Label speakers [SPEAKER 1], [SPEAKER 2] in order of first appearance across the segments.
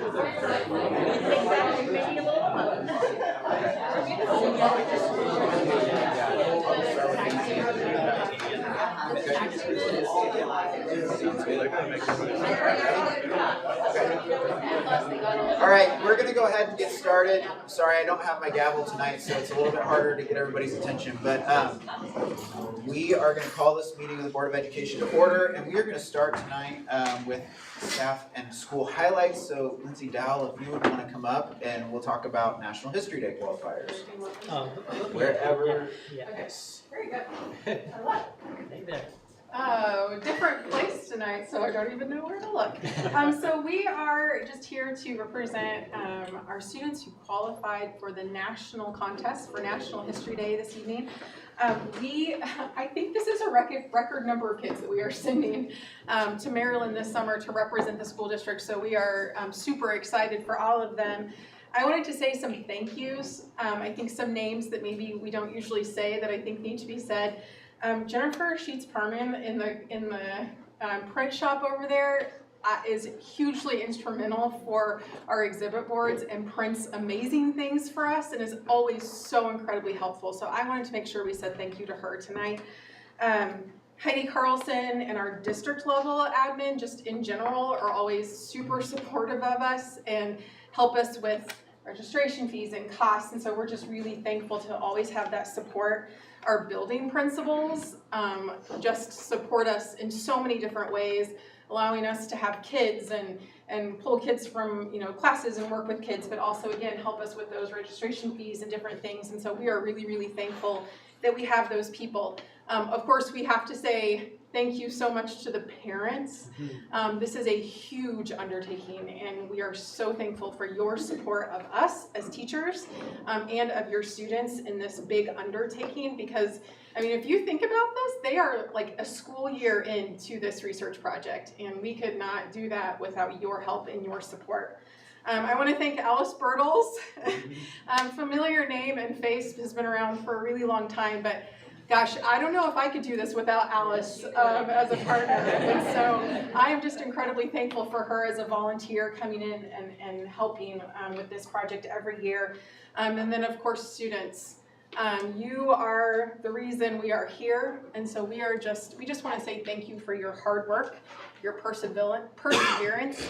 [SPEAKER 1] All right, we're going to go ahead and get started. Sorry, I don't have my gavel tonight, so it's a little bit harder to get everybody's attention. But we are going to call this meeting of the Board of Education to order, and we are going to start tonight with staff and school highlights. So, Lindsay Dowell, if you would want to come up, and we'll talk about National History Day qualifiers. Wherever. Yes.
[SPEAKER 2] Very good. Different place tonight, so I don't even know where to look. So we are just here to represent our students who qualified for the national contest for National History Day this evening. I think this is a record number of kids that we are sending to Maryland this summer to represent the school district, so we are super excited for all of them. I wanted to say some thank yous. I think some names that maybe we don't usually say that I think need to be said. Jennifer Sheets-Perman in the print shop over there is hugely instrumental for our exhibit boards and prints amazing things for us and is always so incredibly helpful. So I wanted to make sure we said thank you to her tonight. Heidi Carlson and our district level admin just in general are always super supportive of us and help us with registration fees and costs, and so we're just really thankful to always have that support. Our building principals just support us in so many different ways, allowing us to have kids and pull kids from classes and work with kids, but also again help us with those registration fees and different things, and so we are really, really thankful that we have those people. Of course, we have to say thank you so much to the parents. This is a huge undertaking, and we are so thankful for your support of us as teachers and of your students in this big undertaking, because, I mean, if you think about this, they are like a school year into this research project, and we could not do that without your help and your support. I want to thank Alice Bertles. Familiar name and face, has been around for a really long time, but gosh, I don't know if I could do this without Alice as a partner, and so I am just incredibly thankful for her as a volunteer coming in and helping with this project every year. And then of course students, you are the reason we are here, and so we just want to say thank you for your hard work, your perseverance,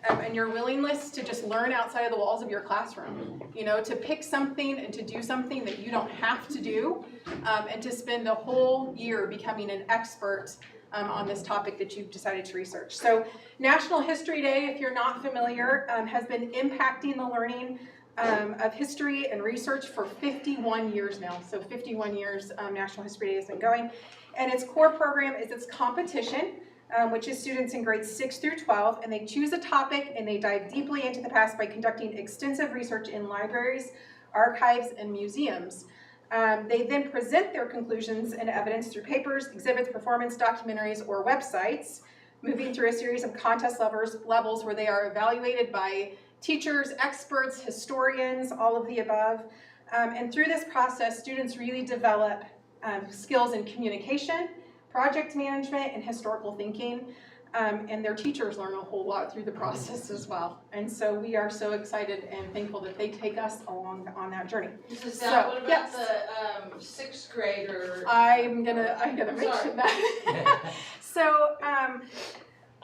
[SPEAKER 2] and your willingness to just learn outside of the walls of your classroom, to pick something and to do something that you don't have to do, and to spend the whole year becoming an expert on this topic that you've decided to research. So National History Day, if you're not familiar, has been impacting the learning of history and research for 51 years now. So 51 years National History Day has been going, and its core program is its competition, which is students in grades 6 through 12, and they choose a topic and they dive deeply into the past by conducting extensive research in libraries, archives, and museums. They then present their conclusions and evidence through papers, exhibits, performance, documentaries, or websites, moving through a series of contest levels where they are evaluated by teachers, experts, historians, all of the above. And through this process, students really develop skills in communication, project management, and historical thinking, and their teachers learn a whole lot through the process as well. And so we are so excited and thankful that they take us along on that journey.
[SPEAKER 3] What about the sixth grader?
[SPEAKER 2] I'm gonna mention that. So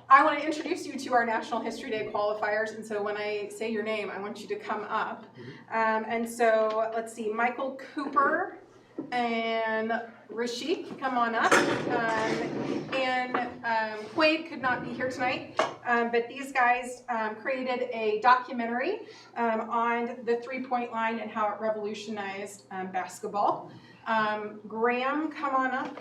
[SPEAKER 2] I want to introduce you to our National History Day qualifiers, and so when I say your name, I want you to come up. And so let's see, Michael Cooper and Rashik, come on up. And Quaid could not be here tonight, but these guys created a documentary on the three-point line and how it revolutionized basketball. Graham, come on up.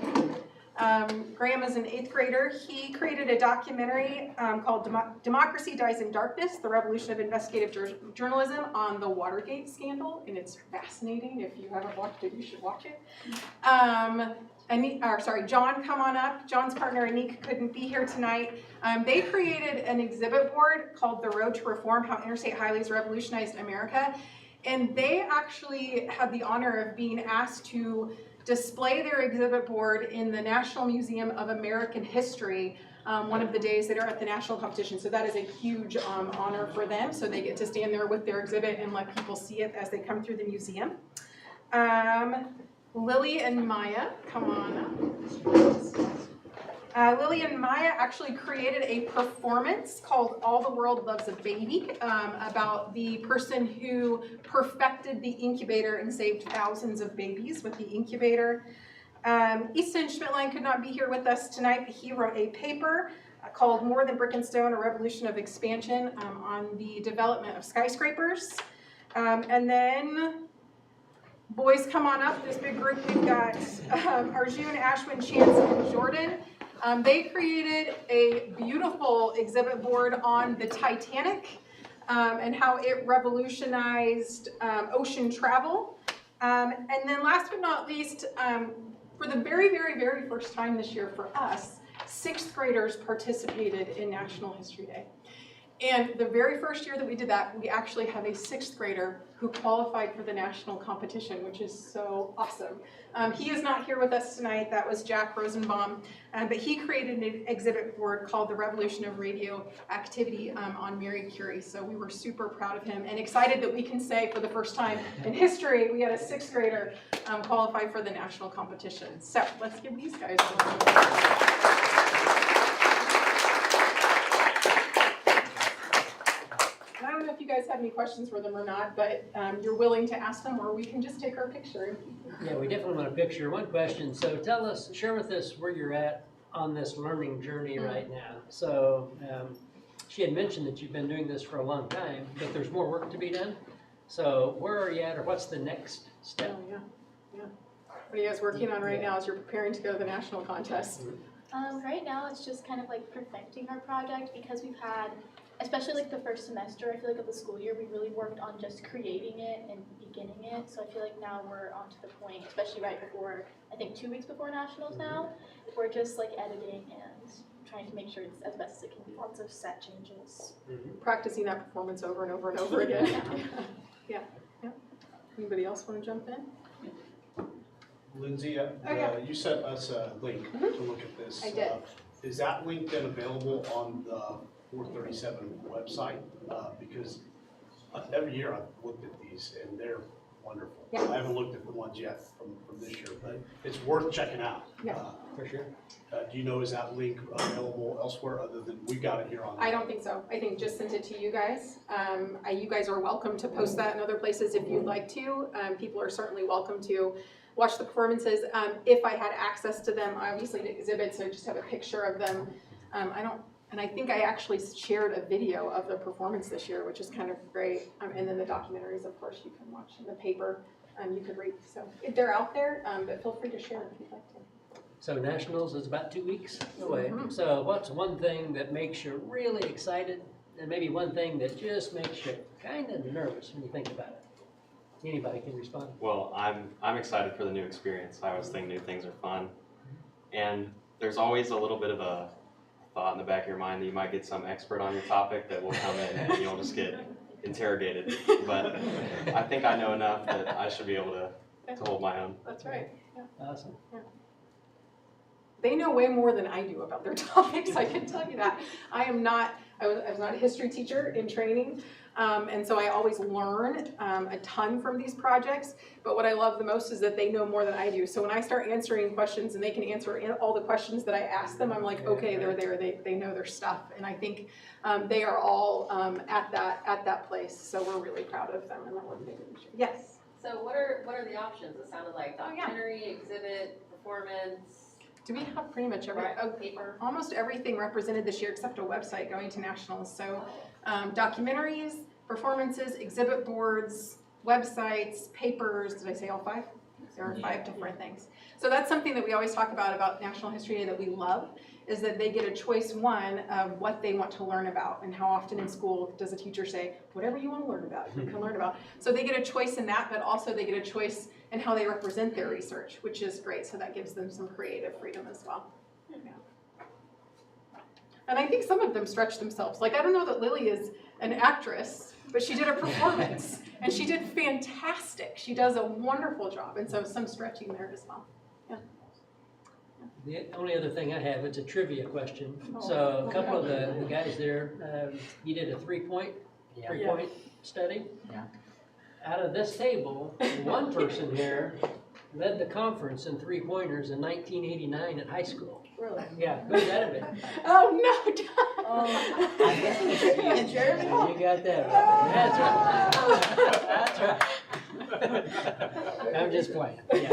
[SPEAKER 2] Graham is an 8th grader. He created a documentary called Democracy Dies in Darkness, the Revolution of Investigative Journalism on the Watergate scandal, and it's fascinating. If you haven't watched it, you should watch it. John, come on up. John's partner, Anik, couldn't be here tonight. They created an exhibit board called The Road to Reform, How Interstate Highways Revolutionized America, and they actually had the honor of being asked to display their exhibit board in the National Museum of American History one of the days that are at the national competition. So that is a huge honor for them. So they get to stand there with their exhibit and let people see it as they come through the museum. Lily and Maya, come on up. Lily and Maya actually created a performance called All the World Loves a Baby about the person who perfected the incubator and saved thousands of babies with the incubator. Easton Schmidtline could not be here with us tonight, but he wrote a paper called More Than Brick and Stone, A Revolution of Expansion on the development of skyscrapers. And then boys, come on up. This big group, we've got Arjun, Ashwin, Chance, and Jordan. They created a beautiful exhibit board on the Titanic and how it revolutionized ocean travel. And then last but not least, for the very, very, very first time this year for us, 6th graders participated in National History Day. And the very first year that we did that, we actually have a 6th grader who qualified for the national competition, which is so awesome. He is not here with us tonight. That was Jack Rosenbaum. But he created an exhibit board called The Revolution of Radioactivity on Mary Curie. So we were super proud of him and excited that we can say for the first time in history, we had a 6th grader qualify for the national competition. So let's give these guys a I don't know if you guys have any questions for them or not, but you're willing to ask them, or we can just take our picture.
[SPEAKER 4] Yeah, we definitely want a picture. One question, so tell us, share with us where you're at on this learning journey right now. So she had mentioned that you've been doing this for a long time, but there's more work to be done. So where are you at, or what's the next step?
[SPEAKER 2] Oh, yeah. What are you guys working on right now as you're preparing to go to the national contest?
[SPEAKER 5] Right now it's just kind of like perfecting our project, because we've had, especially like the first semester, I feel like of the school year, we really worked on just creating it and beginning it. So I feel like now we're on to the point, especially right before, I think 2 weeks before nationals now, we're just like editing and trying to make sure it's as best as it can be. Lots of set changes.
[SPEAKER 2] Practicing that performance over and over and over again. Yeah. Anybody else want to jump in?
[SPEAKER 6] Lindsay, you sent us a link to look at this.
[SPEAKER 2] I did.
[SPEAKER 6] Is that link then available on the 437 website? Because every year I've looked at these and they're wonderful.
[SPEAKER 2] Yeah.
[SPEAKER 6] I haven't looked at the ones yet from this year, but it's worth checking out.
[SPEAKER 2] Yeah.
[SPEAKER 4] For sure.
[SPEAKER 6] Do you know, is that link available elsewhere other than we got it here on?
[SPEAKER 2] I don't think so. I think just sent it to you guys. You guys are welcome to post that in other places if you'd like to. People are certainly welcome to watch the performances. If I had access to them, obviously to exhibits, I just have a picture of them. And I think I actually shared a video of the performance this year, which is kind of great. And then the documentaries, of course, you can watch in the paper. You could read. So they're out there, but feel free to share if you'd like to.
[SPEAKER 4] So nationals is about 2 weeks away. So what's one thing that makes you really excited, and maybe one thing that just makes you kind of nervous when you think about it? Anybody can respond.
[SPEAKER 7] Well, I'm excited for the new experience. I always think new things are fun, and there's always a little bit of a thought in the back of your mind that you might get some expert on your topic that will come in and you'll just get interrogated. But I think I know enough that I should be able to hold my own.
[SPEAKER 2] That's right. Yeah.
[SPEAKER 4] Awesome.
[SPEAKER 2] Yeah. They know way more than I do about their topics, I can tell you that. I was not a history teacher in training, and so I always learn a ton from these projects, but what I love the most is that they know more than I do. So when I start answering questions and they can answer all the questions that I ask them, I'm like, okay, they're there, they know their stuff, and I think they are all at that place, so we're really proud of them and the work they do. Yes?
[SPEAKER 3] So what are the options? It sounded like
[SPEAKER 2] Oh, yeah.
[SPEAKER 3] documentary, exhibit, performance,
[SPEAKER 2] Do we have pretty much
[SPEAKER 3] paper?
[SPEAKER 2] almost everything represented this year except a website going to nationals. So documentaries, performances, exhibit boards, websites, papers. Did I say all 5? There are 5 different things. So that's something that we always talk about National History Day that we love, is that they get a choice one of what they want to learn about. And how often in school does a teacher say, whatever you want to learn about, you can learn about. So they get a choice in that, but also they get a choice in how they represent their research, which is great. So that gives them some creative freedom as well. Yeah. And I think some of them stretch themselves. Like, I don't know that Lily is an actress, but she did a performance and she did fantastic. She does a wonderful job. And so some stretching there as well.
[SPEAKER 4] The only other thing I have is a trivia question. So a couple of the guys there, you did a three-point study.
[SPEAKER 8] Yeah.
[SPEAKER 4] Out of this table, one person here led the conference in three-pointers in 1989 at high school.
[SPEAKER 2] Really?
[SPEAKER 4] Yeah, who's that been?
[SPEAKER 2] Oh, no.
[SPEAKER 4] Jeremy. You got that right. That's right. That's right. I'm just playing. Yeah,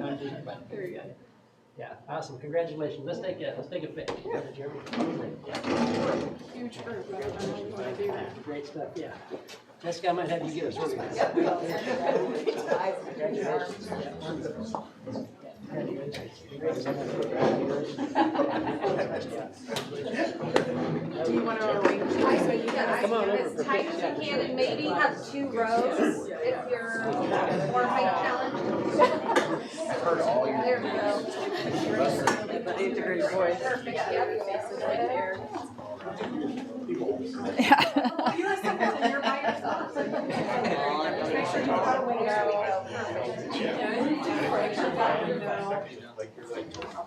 [SPEAKER 4] I'm just playing.
[SPEAKER 2] There you go.
[SPEAKER 4] Yeah, awesome. Congratulations. Let's take a pic. Jeremy.
[SPEAKER 2] Huge group. I don't know what to do there.
[SPEAKER 4] Great stuff. Yeah. Jessica, I might have you give us one.
[SPEAKER 2] Do you want to arrange this so you guys?
[SPEAKER 4] Come on over.
[SPEAKER 3] As tight as you can and maybe have 2 rows if you're more height challenged.
[SPEAKER 1] Heard all your.
[SPEAKER 3] There we go.
[SPEAKER 2] He's a great boy.
[SPEAKER 3] Perfect, yep.
[SPEAKER 2] You have something when you're by yourself. Just make sure you've got a window.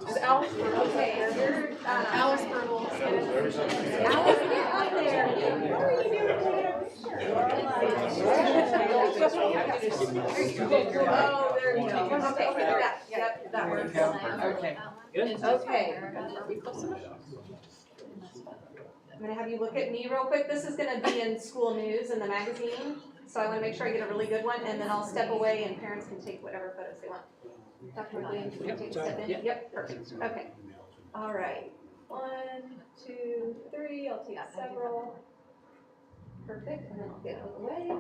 [SPEAKER 2] Is Alice Bertle
[SPEAKER 3] Okay, you're,
[SPEAKER 2] Alice Bertle.
[SPEAKER 3] Alice, get up there. What are you doing there? Oh, there you go. Okay, yep, that works.
[SPEAKER 2] Okay.
[SPEAKER 4] Good.
[SPEAKER 3] Okay.
[SPEAKER 2] Are we close enough?
[SPEAKER 3] I'm gonna have you look at me real quick. This is gonna be in school news in the magazine. So I wanna make sure I get a really good one, and then I'll step away and parents can take whatever photos they want. Dr. Williams, can you take a step in? Yep, perfect, okay. All right, 1, 2, 3, I'll take several. Perfect, and then I'll get out of the way.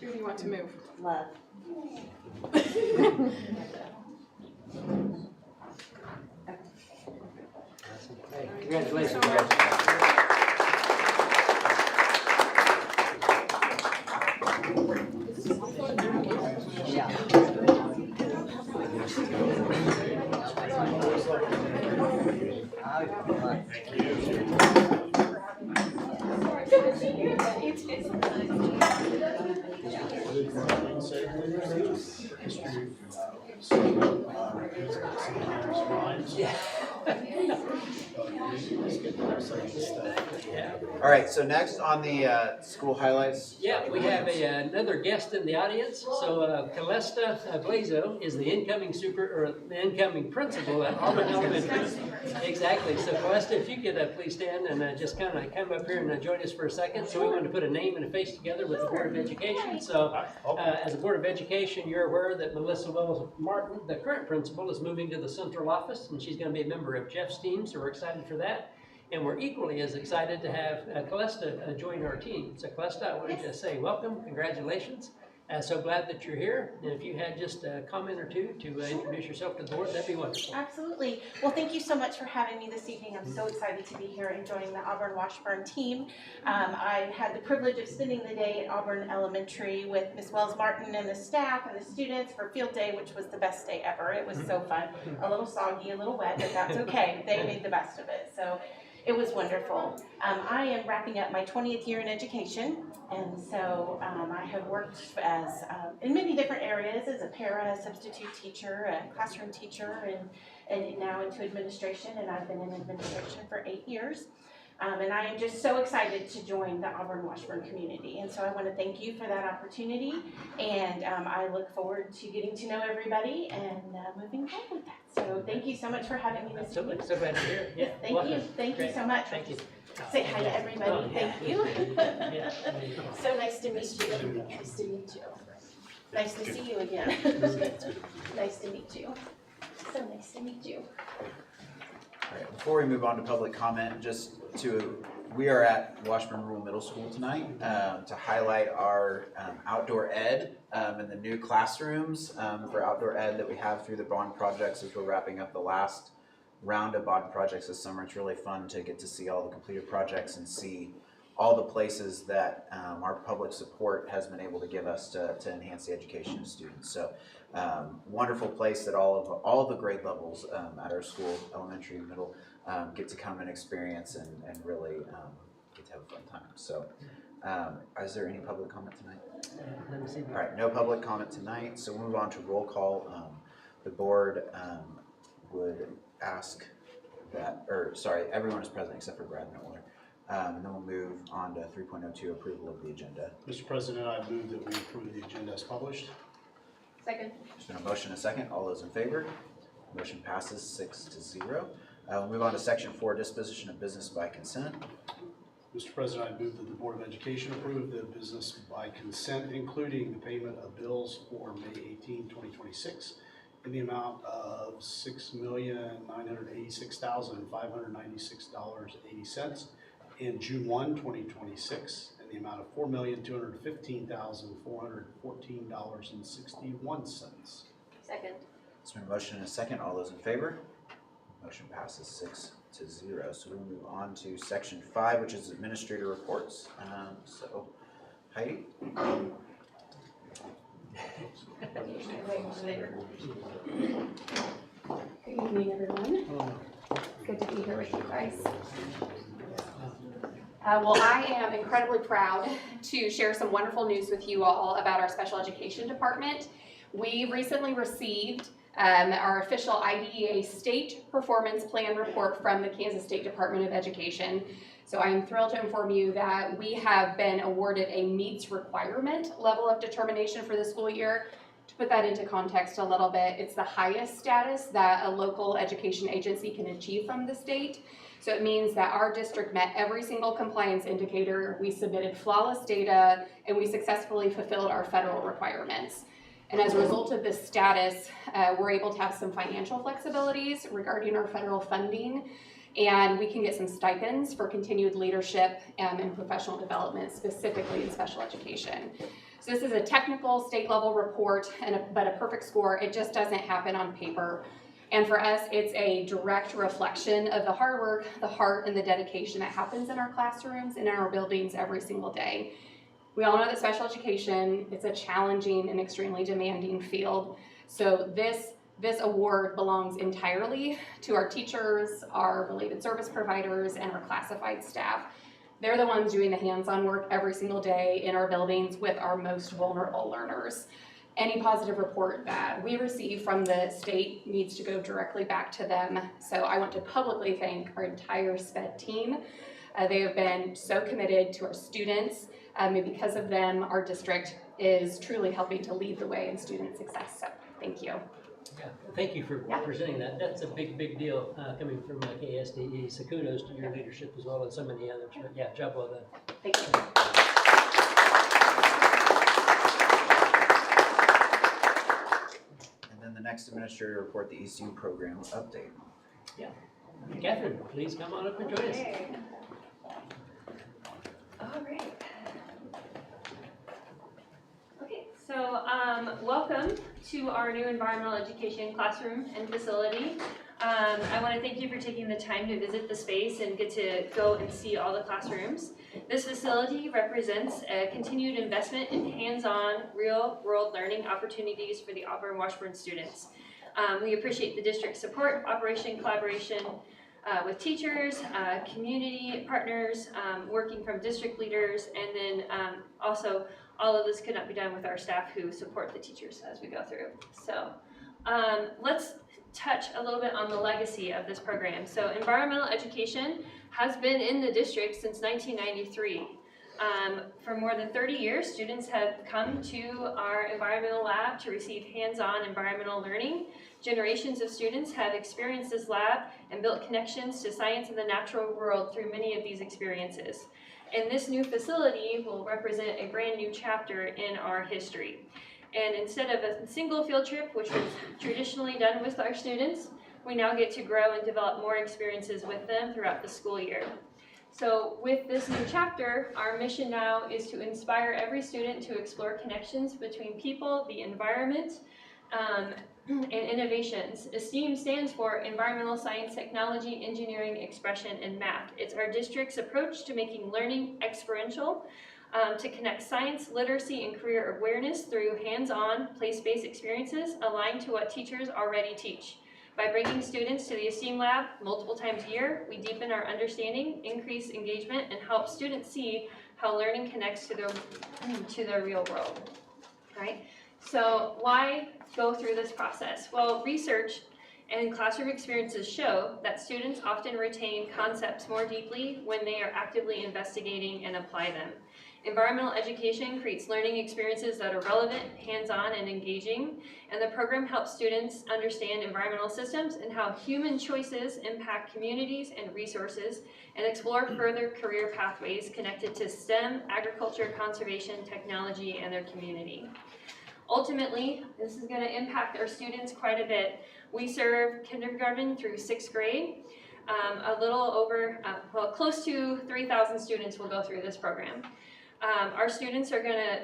[SPEAKER 2] Who do you want to move?
[SPEAKER 3] Love.
[SPEAKER 4] Hey, congratulations.
[SPEAKER 1] All right, so next on the school highlights.
[SPEAKER 4] Yeah, we have another guest in the audience. So Calesta Blazo is the incoming principal at Auburn Elementary. Exactly. So Calesta, if you could please stand and just kind of come up here and join us for a second. So we wanted to put a name and a face together with the Board of Education. So as a Board of Education, you're aware that Melissa Wells Martin, the current principal, is moving to the central office, and she's going to be a member of Jeff's team. So we're excited for that. And we're equally as excited to have Calesta join our team. So Calesta, I wanted to say welcome, congratulations. So glad that you're here. And if you had just a comment or two to introduce yourself to the board, that'd be wonderful.
[SPEAKER 9] Absolutely. Well, thank you so much for having me this evening. I'm so excited to be here and join the Auburn-Washburn team. I had the privilege of spending the day at Auburn Elementary with Ms. Wells Martin and the staff and the students for field day, which was the best day ever. It was so fun. A little soggy, a little wet, but that's okay. They made the best of it. So it was wonderful. I am wrapping up my 20th year in education, and so I have worked as in many different areas as a para, substitute teacher, a classroom teacher, and now into administration, and I've been in administration for 8 years. And I am just so excited to join the Auburn-Washburn community. And so I want to thank you for that opportunity. And I look forward to getting to know everybody and moving forward with that. So thank you so much for having me this evening.
[SPEAKER 4] So glad you're here. Yeah,
[SPEAKER 9] Thank
[SPEAKER 4] welcome.
[SPEAKER 9] you. Thank you so much.
[SPEAKER 4] Thank you.
[SPEAKER 9] Say hi to everybody.
[SPEAKER 4] Oh, yeah.
[SPEAKER 9] Thank you.
[SPEAKER 4] Yeah.
[SPEAKER 9] So nice to meet you. Nice to meet you. Nice to see you again. Nice to meet you. So nice to meet you.
[SPEAKER 1] All right, before we move on to public comment, we are at Washburn Rural Middle School tonight to highlight our outdoor ed and the new classrooms for outdoor ed that we have through the bond projects as we're wrapping up the last round of bond projects this summer. It's really fun to get to see all the completed projects and see all the places that our public support has been able to give us to enhance the education of students. So wonderful place that all of the grade levels at our school, elementary, middle, get to come and experience and really get to have a fun time. So is there any public comment tonight?
[SPEAKER 4] Let me see.
[SPEAKER 1] All right, no public comment tonight, so we'll move on to roll call. The board would ask that, or sorry, everyone is present except for Brad Miller. And then we'll move on to 3.02, approval of the agenda.
[SPEAKER 6] Mr. President, I move that we approve the agenda as published.
[SPEAKER 3] Second.
[SPEAKER 1] There's been a motion and a second. All those in favor? Motion passes 6-0. We'll move on to section 4, disposition of business by consent.
[SPEAKER 6] Mr. President, I move that the Board of Education approve the business by consent, including the payment of bills for May 18, 2026, in the amount of $6,986,596.80, and June 1, 2026, in the amount of $4,215,414.61.
[SPEAKER 3] Second.
[SPEAKER 1] There's been a motion and a second. All those in favor? Motion passes 6-0. So we'll move on to section 5, which is administrator reports. So Heidi?
[SPEAKER 8] Good evening, everyone. Good to be here with you guys. Well, I am incredibly proud to share some wonderful news with you all about our special education department. We recently received our official IDEA State Performance Plan report from the Kansas State Department of Education. So I am thrilled to inform you that we have been awarded a meets requirement level of determination for the school year. To put that into context a little bit, it's the highest status that a local education agency can achieve from the state. So it means that our district met every single compliance indicator, we submitted flawless data, and we successfully fulfilled our federal requirements. And as a result of this status, we're able to have some financial flexibilities regarding our federal funding, and we can get some stipends for continued leadership and professional development, specifically in special education. So this is a technical state level report, but a perfect score. It just doesn't happen on paper. And for us, it's a direct reflection of the hard work, the heart, and the dedication that happens in our classrooms and in our buildings every single day. We all know that special education, it's a challenging and extremely demanding field. So this award belongs entirely to our teachers, our related service providers, and our classified staff. They're the ones doing the hands-on work every single day in our buildings with our most vulnerable learners. Any positive report that we receive from the state needs to go directly back to them. So I want to publicly thank our entire SPED team. They have been so committed to our students. And because of them, our district is truly helping to lead the way in student success. So thank you.
[SPEAKER 4] Yeah, thank you for presenting that. That's a big, big deal coming from KSDE. So kudos to your leadership as well as so many others. But yeah, job well done.
[SPEAKER 8] Thank you.
[SPEAKER 1] And then the next administrator report, the ECU program update.
[SPEAKER 4] Yeah. Catherine, please come on up and join us.
[SPEAKER 10] All right. Okay, so welcome to our new environmental education classroom and facility. I want to thank you for taking the time to visit the space and get to go and see all the classrooms. This facility represents a continued investment in hands-on, real-world learning opportunities for the Auburn-Washburn students. We appreciate the district's support, operation, collaboration with teachers, community partners, working from district leaders, and then also all of this could not be done with our staff who support the teachers as we go through. So let's touch a little bit on the legacy of this program. So environmental education has been in the district since 1993. For more than 30 years, students have come to our environmental lab to receive hands-on environmental learning. Generations of students have experienced this lab and built connections to science and the natural world through many of these experiences. And this new facility will represent a brand new chapter in our history. And instead of a single field trip, which was traditionally done with our students, we now get to grow and develop more experiences with them throughout the school year. So with this new chapter, our mission now is to inspire every student to explore connections between people, the environment, and innovations. STEAM stands for Environmental Science, Technology, Engineering, Expression, and Math. It's our district's approach to making learning experiential, to connect science, literacy, and career awareness through hands-on, place-based experiences aligned to what teachers already teach. By bringing students to the STEAM lab multiple times a year, we deepen our understanding, increase engagement, and help students see how learning connects to their real world. All right? So why go through this process? Well, research and classroom experiences show that students often retain concepts more deeply when they are actively investigating and apply them. Environmental education creates learning experiences that are relevant, hands-on, and engaging, and the program helps students understand environmental systems and how human choices impact communities and resources, and explore further career pathways connected to STEM, agriculture, conservation, technology, and their community. Ultimately, this is going to impact our students quite a bit. We serve kindergarten through 6th grade. A little over, close to 3,000 students will go through this program. Our students are going to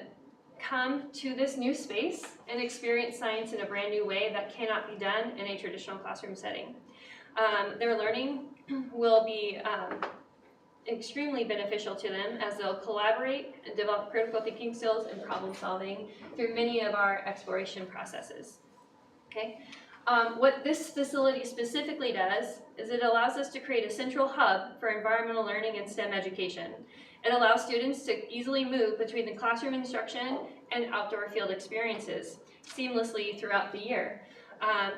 [SPEAKER 10] come to this new space and experience science in a brand new way that cannot be done in a traditional classroom setting. Their learning will be extremely beneficial to them as they'll collaborate and develop critical thinking skills and problem solving through many of our exploration processes. Okay. What this facility specifically does is it allows us to create a central hub for environmental learning and STEM education. It allows students to easily move between the classroom instruction and outdoor field experiences seamlessly throughout the year.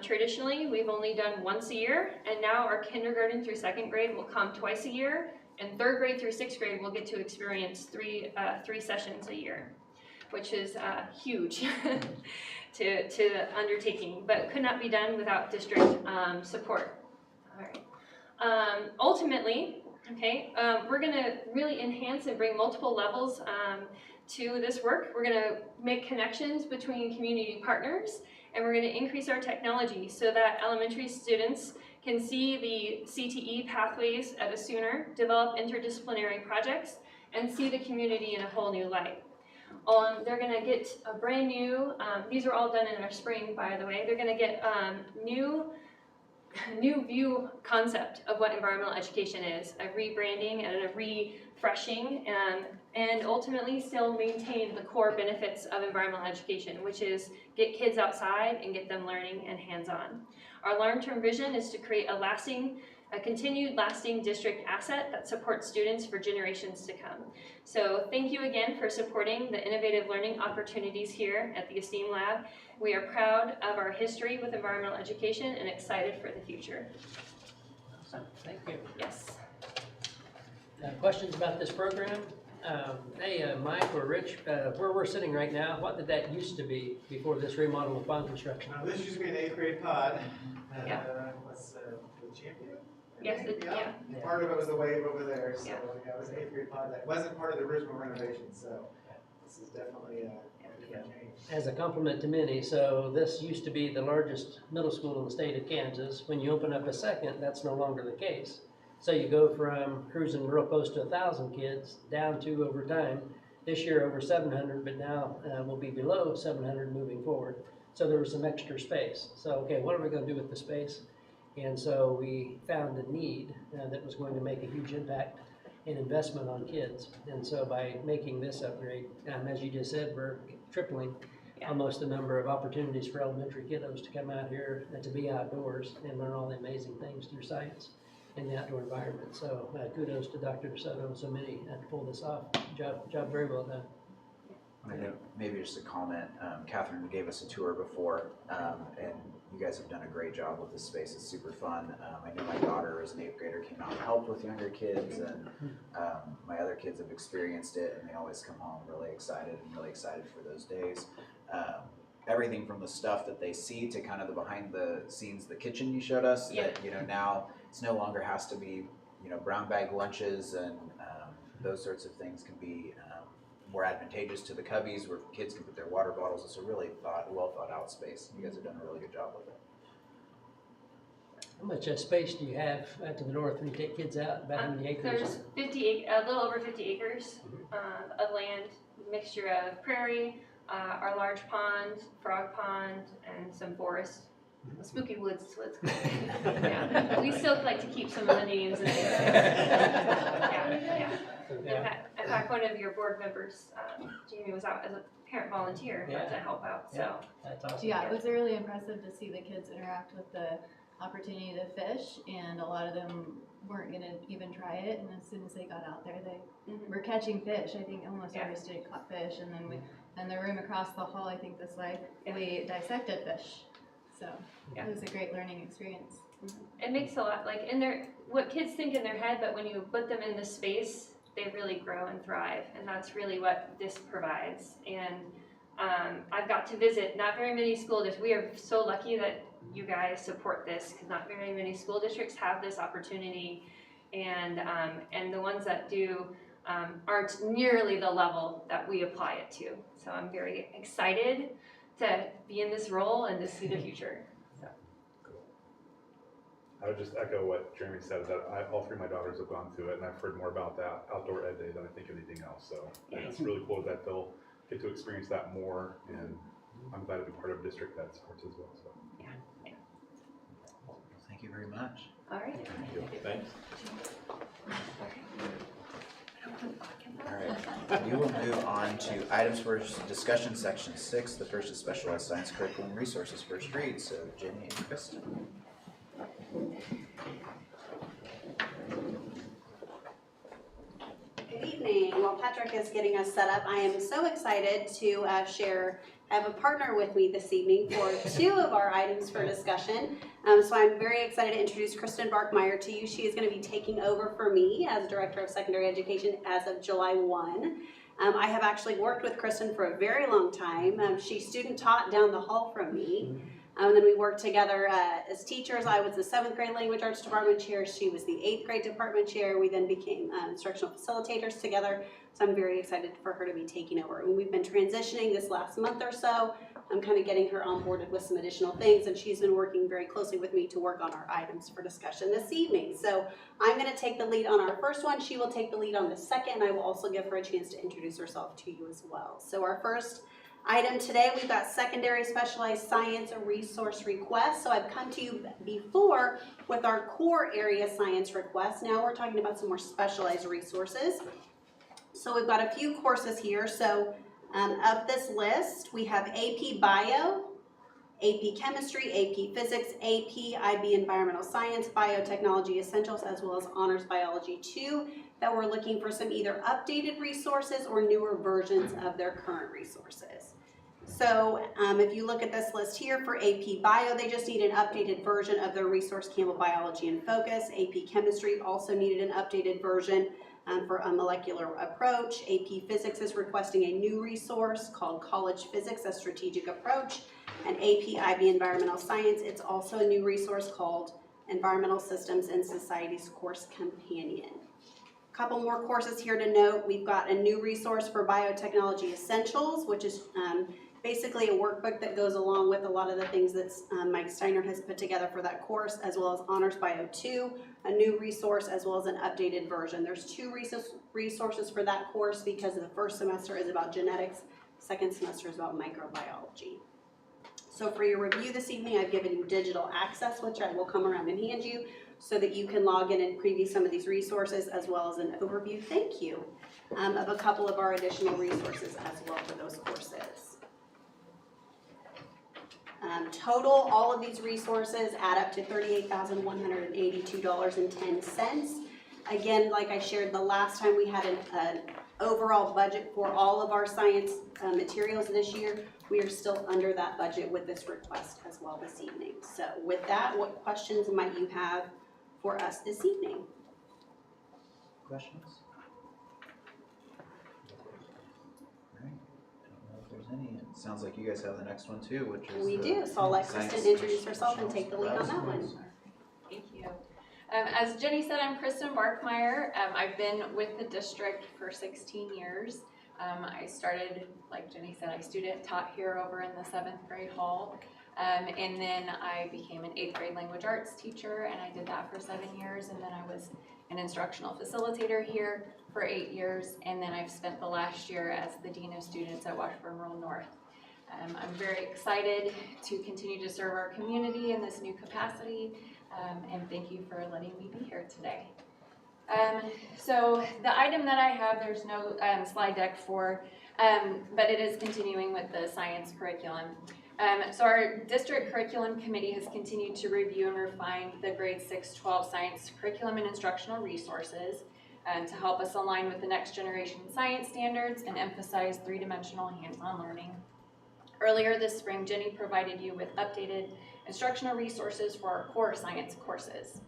[SPEAKER 10] Traditionally, we've only done once a year, and now our kindergarten through 2nd grade will come twice a year, and 3rd grade through 6th grade will get to experience three sessions a year, which is huge to the undertaking, but could not be done without district support. All right. Ultimately, okay, we're going to really enhance and bring multiple levels to this work. We're going to make connections between community partners, and we're going to increase our technology so that elementary students can see the CTE pathways at a sooner, develop interdisciplinary projects, and see the community in a whole new light. They're going to get a brand new, these are all done in our spring, by the way, they're going to get new view concept of what environmental education is, a rebranding and a refreshing, and ultimately still maintain the core benefits of environmental education, which is get kids outside and get them learning and hands-on. Our long-term vision is to create a continued lasting district asset that supports students for generations to come. So thank you again for supporting the innovative learning opportunities here at the Esteem Lab. We are proud of our history with environmental education and excited for the future.
[SPEAKER 4] Awesome, thank you.
[SPEAKER 10] Yes.
[SPEAKER 4] Questions about this program? Hey, Mike or Rich, where we're sitting right now, what did that used to be before this remodel and pond construction?
[SPEAKER 11] This used to be an 8th grade pod.
[SPEAKER 10] Yeah.
[SPEAKER 11] What's the champion?
[SPEAKER 10] Yes, yeah.
[SPEAKER 11] Part of it was the wave over there, so
[SPEAKER 10] Yeah.
[SPEAKER 11] yeah, it was an 8th grade pod. That wasn't part of the original renovation, so this is definitely a different change.
[SPEAKER 4] As a compliment to many, so this used to be the largest middle school in the state of Kansas. When you open up a second, that's no longer the case. So you go from cruising real close to 1,000 kids down to, over time, this year over 700, but now we'll be below 700 moving forward. So there was some extra space. So, okay, what are we going to do with the space? And so we found a need that was going to make a huge impact in investment on kids. And so by making this upgrade, as you just said, we're tripling almost the number of opportunities for elementary kiddos to come out here and to be outdoors and learn all the amazing things through science in the outdoor environment. So kudos to Dr. DeSoto and so many to pull this off. Job very well done.
[SPEAKER 1] I know, maybe just a comment. Catherine gave us a tour before, and you guys have done a great job with this space. It's super fun. I know my daughter, as an 8th grader, came out and helped with younger kids, and my other kids have experienced it, and they always come home really excited for those days. Everything from the stuff that they see to kind of the behind the scenes, the kitchen you showed us, that now it's no longer has to be brown bag lunches, and those sorts of things can be more advantageous to the cubbies where kids can put their water bottles. It's a really well thought out space. You guys have done a really good job with it.
[SPEAKER 4] How much space do you have to the north when you take kids out? About how many acres?
[SPEAKER 10] There's a little over 50 acres of land, mixture of prairie, our large pond, frog pond, and some forest Spooky Woods is what it's called. Yeah. We still like to keep some of the names. And yeah. In fact, one of your board members, Jamie, was out as a parent volunteer to help out. So
[SPEAKER 4] That's awesome.
[SPEAKER 12] Yeah, it was really impressive to see the kids interact with the opportunity to fish, and a lot of them weren't gonna even try it, and as soon as they got out there, they were catching fish. I think almost every student caught fish, and then in the room across the hall, I think this way, we dissected fish. So it was a great learning experience.
[SPEAKER 10] it makes a lot, like what kids think in their head, but when you put them in the space, they really grow and thrive, and that's really what this provides. And I've got to visit not very many school districts. We are so lucky that you guys support this, because not very many school districts have this opportunity, and the ones that do aren't nearly the level that we apply it to. So I'm very excited to be in this role and to see the future. So.
[SPEAKER 13] I would just echo what Jeremy said, that all three of my daughters have gone through it, and I've heard more about that outdoor ed day than I think anything else. So it's really cool that they'll get to experience that more, and I'm glad to be part of a district that supports as well. So.
[SPEAKER 1] Thank you very much.
[SPEAKER 10] All right.
[SPEAKER 7] Thanks.
[SPEAKER 1] All right, we will move on to items for discussion, section 6. The first is specialized science curriculum resources, first read. So Jenny and Kristen.
[SPEAKER 14] Good evening. While Patrick is getting us set up, I am so excited to have a partner with me this evening for 2 of our items for discussion. So I'm very excited to introduce Kristen Barkmeyer to you. She is going to be taking over for me as Director of Secondary Education as of July 1. I have actually worked with Kristen for a very long time. She student taught down the hall from me. And then we worked together as teachers. I was the 7th grade language arts department chair. She was the 8th grade department chair. We then became instructional facilitators together. So I'm very excited for her to be taking over. And we've been transitioning this last month or so. I'm kind of getting her onboarded with some additional things, and she's been working very closely with me to work on our items for discussion this evening. So I'm going to take the lead on our first one. She will take the lead on the second, and I will also give her a chance to introduce herself to you as well. So our first item today, we've got secondary specialized science resource requests. So I've come to you before with our core area science requests. Now we're talking about some more specialized resources. So we've got a few courses here. So of this list, we have AP Bio, AP Chemistry, AP Physics, AP IB Environmental Science, Biotechnology Essentials, as well as Honors Biology 2, that we're looking for some either updated resources or newer versions of their current resources. So if you look at this list here for AP Bio, they just need an updated version of their resource Campbell Biology in Focus. AP Chemistry also needed an updated version for a molecular approach. AP Physics is requesting a new resource called College Physics, a Strategic Approach. And AP IB Environmental Science, it's also a new resource called Environmental Systems and Societies Course Companion. A couple more courses here to note. We've got a new resource for Biotechnology Essentials, which is basically a workbook that goes along with a lot of the things that Mike Steiner has put together for that course, as well as Honors Bio 2, a new resource, as well as an updated version. There's 2 resources for that course because the first semester is about genetics, second semester is about microbiology. So for your review this evening, I've given you digital access, which I will come around and hand you, so that you can log in and preview some of these resources, as well as an overview, thank you, of a couple of our additional resources as well for those courses. Total, all of these resources add up to $38,182.10. Again, like I shared the last time, we had an overall budget for all of our science materials this year. We are still under that budget with this request as well this evening. So with that, what questions might you have for us this evening?
[SPEAKER 1] Questions? Any. It sounds like you guys have the next one too, which is
[SPEAKER 14] we do. So I'll let Kristen introduce herself and take the lead on that one.
[SPEAKER 15] Thank you. As Jenny said, I'm Kristen Barkmeyer. I've been with the district for 16 years. I started, like Jenny said, I student taught here over in the 7th grade hall. And then I became an 8th grade language arts teacher, and I did that for 7 years. And then I was an instructional facilitator here for 8 years, and then I've spent the last year as the Dean of Students at Washburn Rural North. I'm very excited to continue to serve our community in this new capacity, and thank you for letting me be here today. So the item that I have, there's no slide deck for, but it is continuing with the science curriculum. So our district curriculum committee has continued to review and refine the grade 6-12 science curriculum and instructional resources to help us align with the next generation science standards and emphasize three-dimensional hands-on learning. Earlier this spring, Jenny provided you with updated instructional resources for our core science courses.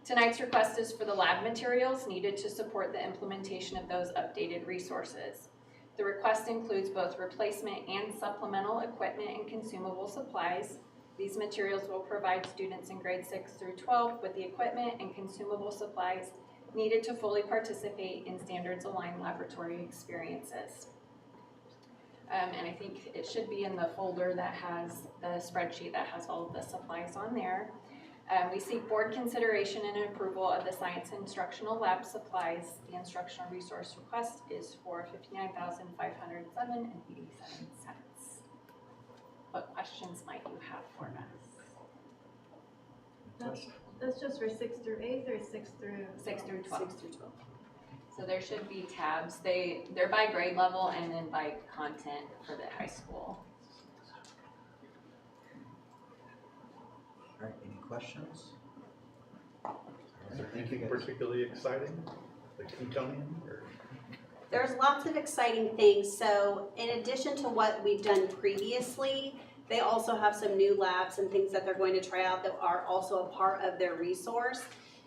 [SPEAKER 15] Tonight's request is for the lab materials needed to support the implementation of those updated resources. The request includes both replacement and supplemental equipment and consumable supplies. These materials will provide students in grades 6 through 12 with the equipment and consumable supplies needed to fully participate in standards-aligned laboratory experiences. And I think it should be in the folder that has the spreadsheet that has all of the supplies on there. We seek board consideration and approval of the science instructional lab supplies. The instructional resource request is for $59,507.87. What questions might you have for us?
[SPEAKER 12] That's just for 6th through 8th or 6th through
[SPEAKER 15] 6 through 12. So there should be tabs. They're by grade level and then by content for the high school.
[SPEAKER 1] All right, any questions?
[SPEAKER 13] Is there anything particularly exciting, like Newtonian or?
[SPEAKER 14] There's lots of exciting things. So in addition to what we've done previously, they also have some new labs and things that they're going to try out that are also a part of their resource.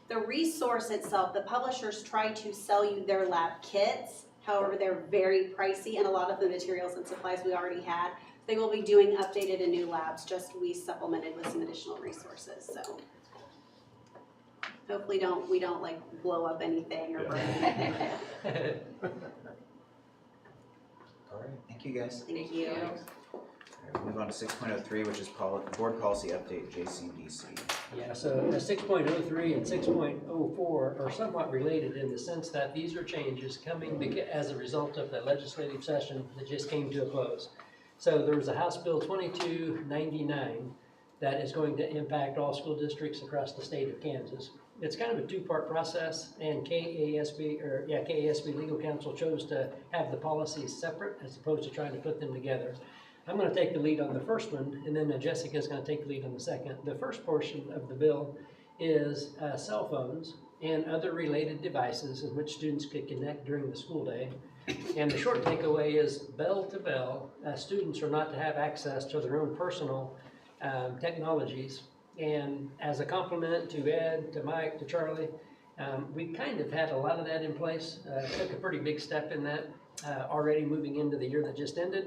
[SPEAKER 14] The resource itself, the publishers try to sell you their lab kits. However, they're very pricey, and a lot of the materials and supplies we already had. They will be doing updated and new labs, just we supplemented with some additional resources. So hopefully we don't like blow up anything or burn anything.
[SPEAKER 1] All right, thank you guys.
[SPEAKER 14] Thank you.
[SPEAKER 1] All right, we'll move on to 6.03, which is board policy update, JCDC.
[SPEAKER 4] Yeah, so 6.03 and 6.04 are somewhat related in the sense that these are changes coming as a result of the legislative session that just came to a close. So there was a House Bill 2299 that is going to impact all school districts across the state of Kansas. It's kind of a two-part process, and KASB Legal Counsel chose to have the policies separate as opposed to trying to put them together. I'm going to take the lead on the first one, and then Jessica's going to take the lead on the second. The first portion of the bill is cell phones and other related devices in which students could connect during the school day. And the short takeaway is bell to bell, students are not to have access to their own personal technologies. And as a compliment to Ed, to Mike, to Charlie, we kind of had a lot of that in place. Took a pretty big step in that already moving into the year that just ended.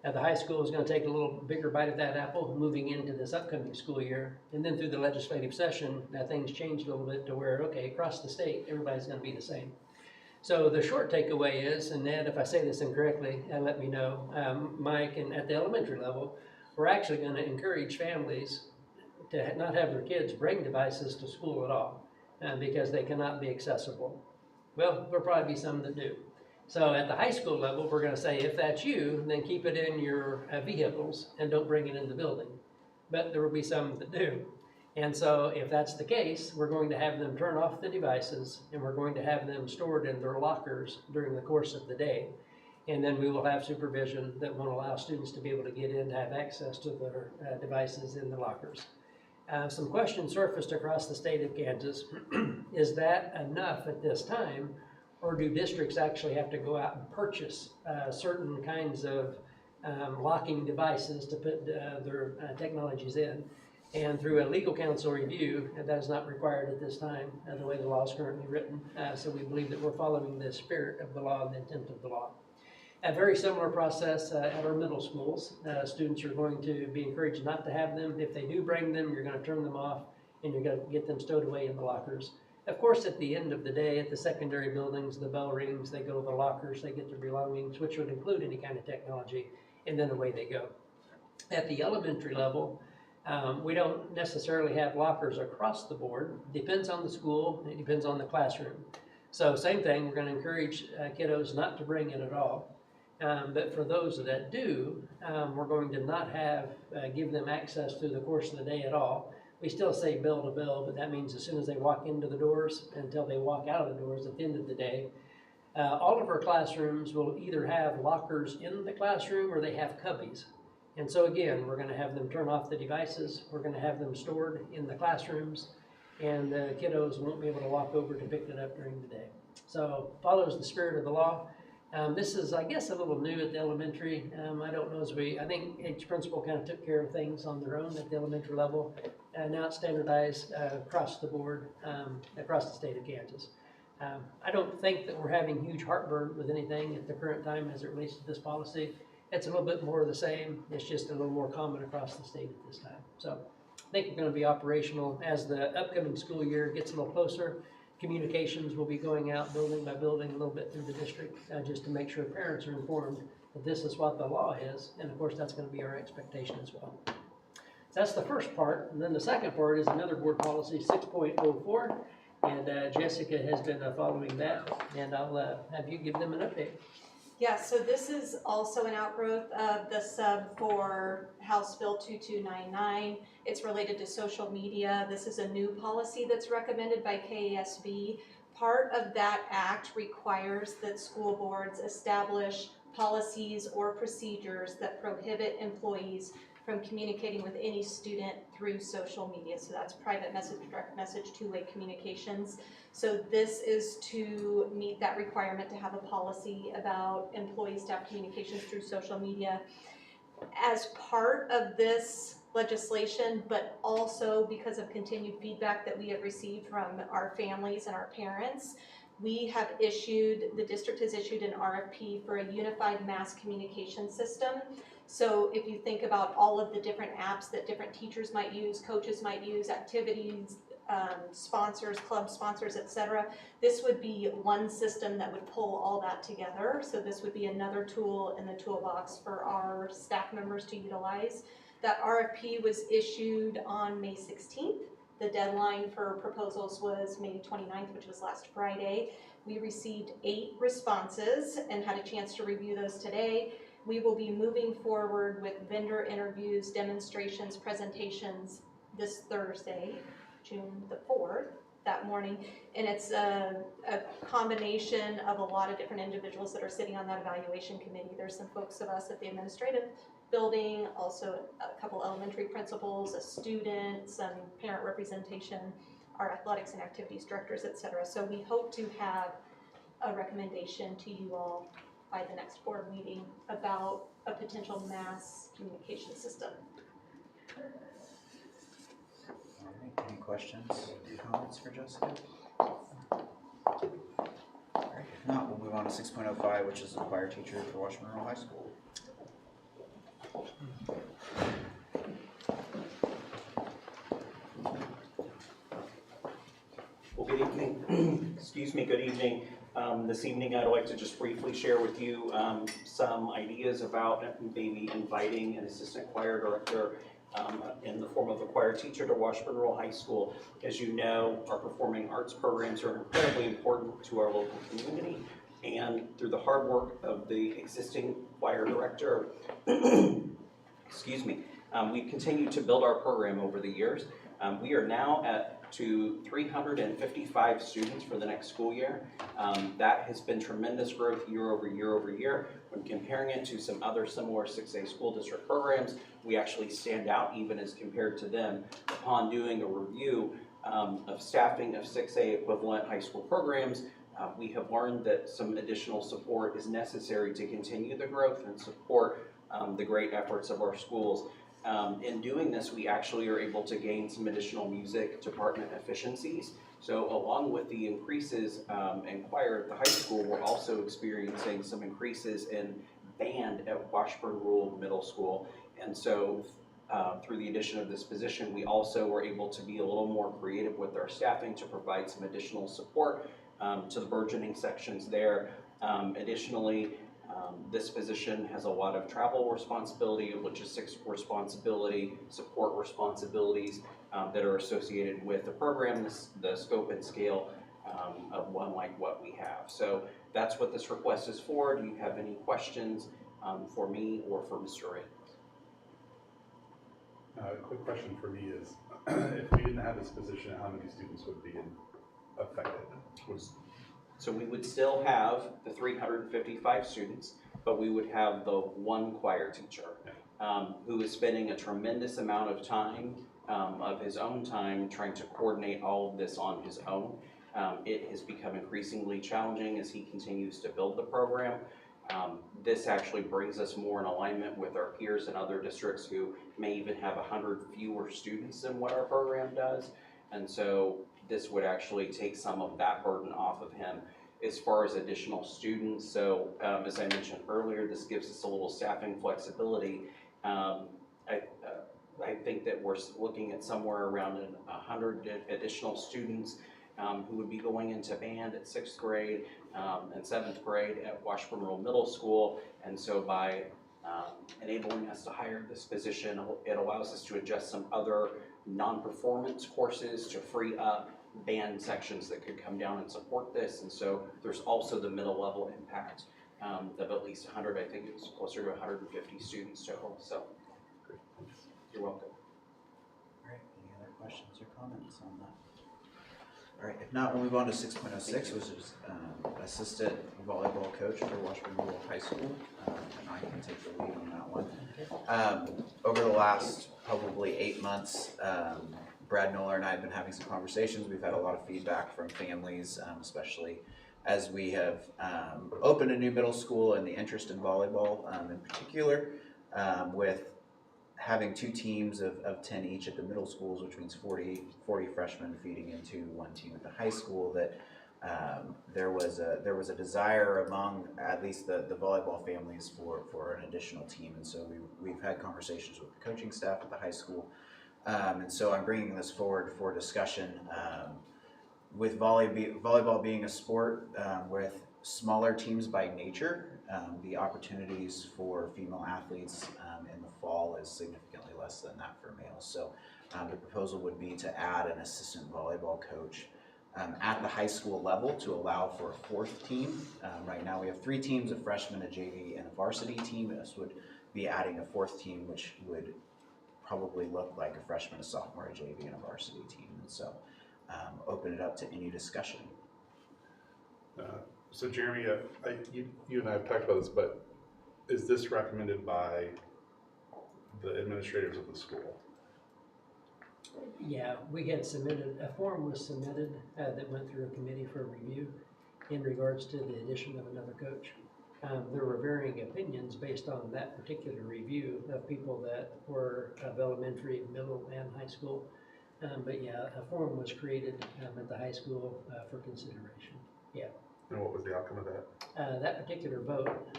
[SPEAKER 4] The high school is going to take a little bigger bite of that apple moving into this upcoming school year. And then through the legislative session, things changed a little bit to where, okay, across the state, everybody's going to be the same. So the short takeaway is, and Ned, if I say this incorrectly, let me know, Mike, and at the elementary level, we're actually going to encourage families to not have their kids bring devices to school at all because they cannot be accessible. Well, there'll probably be some that do. So at the high school level, we're going to say, if that's you, then keep it in your vehicles and don't bring it in the building. But there will be some that do. And so if that's the case, we're going to have them turn off the devices and we're going to have them stored in their lockers during the course of the day. And then we will have supervision that won't allow students to be able to get in to have access to their devices in the lockers. Some questions surfaced across the state of Kansas. Is that enough at this time? Or do districts actually have to go out and purchase certain kinds of locking devices to put their technologies in? And through a legal counsel review, that is not required at this time, the way the law is currently written. So we believe that we're following the spirit of the law and the intent of the law. A very similar process at our middle schools. Students are going to be encouraged not to have them. If they do bring them, you're going to turn them off and you're going to get them stowed away in the lockers. Of course, at the end of the day, at the secondary buildings, the bell rings, they go to the lockers, they get their belongings, which would include any kind of technology, and then away they go. At the elementary level, we don't necessarily have lockers across the board. Depends on the school, it depends on the classroom. So same thing, we're going to encourage kiddos not to bring it at all. But for those that do, we're going to not give them access through the course of the day at all. We still say bell to bell, but that means as soon as they walk into the doors until they walk out of the doors at the end of the day. All of our classrooms will either have lockers in the classroom or they have cubbies. And so again, we're going to have them turn off the devices. We're going to have them stored in the classrooms, and the kiddos won't be able to walk over to pick it up during the day. So follows the spirit of the law. This is, I guess, a little new at the elementary. I don't know I think each principal kind of took care of things on their own at the elementary level. Now it's standardized across the board, across the state of Kansas. I don't think that we're having huge heartburn with anything at the current time as it relates to this policy. It's a little bit more of the same. It's just a little more common across the state at this time. So I think we're going to be operational as the upcoming school year gets a little closer. Communications will be going out building by building a little bit through the district just to make sure parents are informed that this is what the law is. And of course, that's going to be our expectation as well. So that's the first part. And then the second part is another board policy 6.04. And Jessica has been following that. And I'll have you give them an update.
[SPEAKER 3] Yeah, so this is also an outgrowth of the sub for House Bill 2299. It's related to social media. This is a new policy that's recommended by KASB. Part of that act requires that school boards establish policies or procedures that prohibit employees from communicating with any student through social media. So that's private message, direct message, two-way communications. So this is to meet that requirement to have a policy about employee-staff communications through social media. As part of this legislation, but also because of continued feedback that we have received from our families and our parents, the district has issued an RFP for a unified mass communication system. So if you think about all of the different apps that different teachers might use, coaches might use, activities, sponsors, club sponsors, etc. This would be one system that would pull all that together. So this would be another tool in the toolbox for our staff members to utilize. That RFP was issued on May 16th. The deadline for proposals was May 29th, which was last Friday. We received 8 responses and had a chance to review those today. We will be moving forward with vendor interviews, demonstrations, presentations this Thursday, June the 4th, that morning. And it's a combination of a lot of different individuals that are sitting on that evaluation committee. There's some folks of us at the administrative building, also a couple elementary principals, a student, some parent representation, our athletics and activities directors, etc. So we hope to have a recommendation to you all by the next board meeting about a potential mass communication system.
[SPEAKER 1] Any questions, comments for Jessica? All right, if not, we'll move on to 6.05, which is the choir teacher for Washburn High School.
[SPEAKER 16] Well, good evening. Excuse me, good evening. This evening I'd like to just briefly share with you some ideas about maybe inviting an assistant choir director in the form of a choir teacher to Washburn Rural High School. As you know, our performing arts programs are incredibly important to our local community, and through the hard work of the existing choir director, excuse me, we've continued to build our program over the years. We are now to 355 students for the next school year. That has been tremendous growth year over year over year. When comparing it to some other similar 6A school district programs, we actually stand out even as compared to them. Upon doing a review of staffing of 6A equivalent high school programs, we have learned that some additional support is necessary to continue the growth and support the great efforts of our schools. In doing this, we actually are able to gain some additional music department efficiencies. So along with the increases in choir at the high school, we're also experiencing some increases in band at Washburn Rural Middle School. And so through the addition of this position, we also were able to be a little more creative with our staffing to provide some additional support to the burgeoning sections there. Additionally, this position has a lot of travel responsibility, logistics responsibility, support responsibilities that are associated with the program, the scope and scale of one like what we have. So that's what this request is for. Do you have any questions for me or for Mr. Ray?
[SPEAKER 13] A quick question for me is, if we didn't have this position, how many students would be affected?
[SPEAKER 16] So we would still have the 355 students, but we would have the one choir teacher who is spending a tremendous amount of time, of his own time, trying to coordinate all of this on his own. It has become increasingly challenging as he continues to build the program. This actually brings us more in alignment with our peers in other districts who may even have 100 fewer students than what our program does. And so this would actually take some of that burden off of him as far as additional students. So as I mentioned earlier, this gives us a little staffing flexibility. I think that we're looking at somewhere around 100 additional students who would be going into band at 6th grade and 7th grade at Washburn Rural Middle School. And so by enabling us to hire this position, it allows us to adjust some other non-performance courses to free up band sections that could come down and support this. And so there's also the middle level impact of at least 100, I think it was closer to 150 students total. So you're welcome.
[SPEAKER 1] All right, any other questions or comments on that? All right, if not, we'll move on to 6.06, which is assistant volleyball coach for Washburn Rural High School. And I can take the lead on that one. Over the last probably 8 months, Brad Noller and I have been having some conversations. We've had a lot of feedback from families, especially as we have opened a new middle school and the interest in volleyball in particular, with having 2 teams of 10 each at the middle schools, which means 40 freshmen feeding into 1 team at the high school, that there was a desire among at least the volleyball families for an additional team. And so we've had conversations with the coaching staff at the high school. And so I'm bringing this forward for discussion. With volleyball being a sport with smaller teams by nature, the opportunities for female athletes in the fall is significantly less than that for males. So the proposal would be to add an assistant volleyball coach at the high school level to allow for a 4th team. Right now we have 3 teams, a freshman, a JV, and a varsity team. This would be adding a 4th team, which would probably look like a freshman, a sophomore, a JV, and a varsity team. And so open it up to any discussion.
[SPEAKER 13] So Jeremy, you and I have talked about this, but is this recommended by the administrators of the school?
[SPEAKER 4] Yeah, we had submitted, a form was submitted that went through a committee for review in regards to the addition of another coach. There were varying opinions based on that particular review of people that were of elementary, middle, and high school. But yeah, a form was created at the high school for consideration. Yeah.
[SPEAKER 13] And what was the outcome of that?
[SPEAKER 4] That particular vote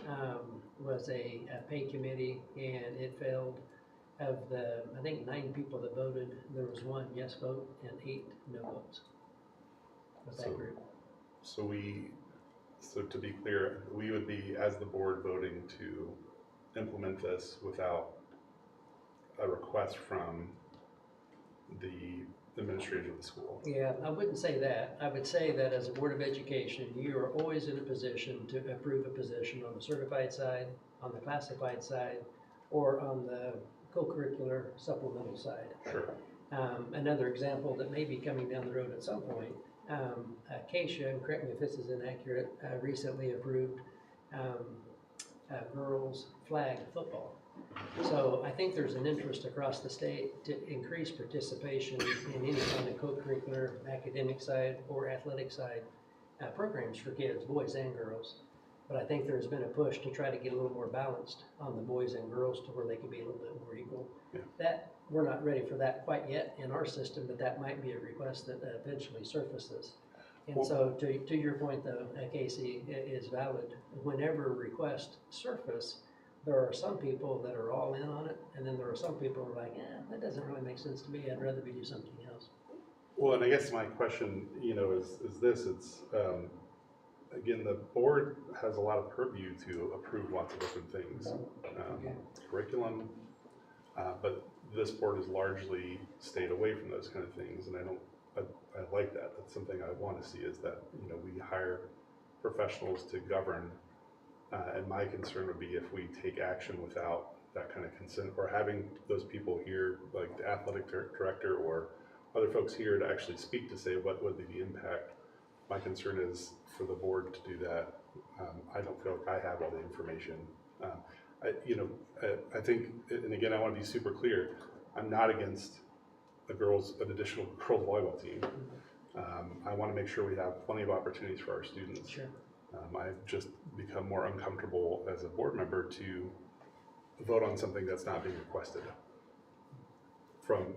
[SPEAKER 4] was a pay committee, and it failed. Of the, I think 9 people that voted, there was 1 yes vote and 8 no votes with that group.
[SPEAKER 13] So to be clear, we would be, as the board, voting to implement this without a request from the administrator of the school.
[SPEAKER 4] Yeah, I wouldn't say that. I would say that as a Board of Education, you are always in a position to approve a position on the certified side, on the classified side, or on the co-curricular supplemental side.
[SPEAKER 13] Sure.
[SPEAKER 4] Another example that may be coming down the road at some point, Acacia, and correct me if this is inaccurate, recently approved girls flag football. So I think there's an interest across the state to increase participation in any kind of co-curricular, academic side or athletic side programs for kids, boys and girls. But I think there's been a push to try to get a little more balanced on the boys and girls to where they can be a little bit more equal.
[SPEAKER 13] Yeah.
[SPEAKER 4] That, we're not ready for that quite yet in our system, but that might be a request that eventually surfaces. And so to your point though, Casey, it is valid. Whenever requests surface, there are some people that are all in on it, and then there are some people who are like, that doesn't really make sense to me, I'd rather we do something else.
[SPEAKER 13] Well, and I guess my question, is this, it's, again, the board has a lot of purview to approve lots of different things, curriculum, but this board has largely stayed away from those kind of things, and I like that. That's something I want to see, is that, we hire professionals to govern. And my concern would be if we take action without that kind of consent, or having those people here, like the athletic director or other folks here to actually speak to say what would be the impact. My concern is for the board to do that. I don't feel like I have all the information. I think, and again, I want to be super clear, I'm not against an additional girls volleyball team. I want to make sure we have plenty of opportunities for our students.
[SPEAKER 4] Sure.
[SPEAKER 13] I've just become more uncomfortable as a board member to vote on something that's not being requested from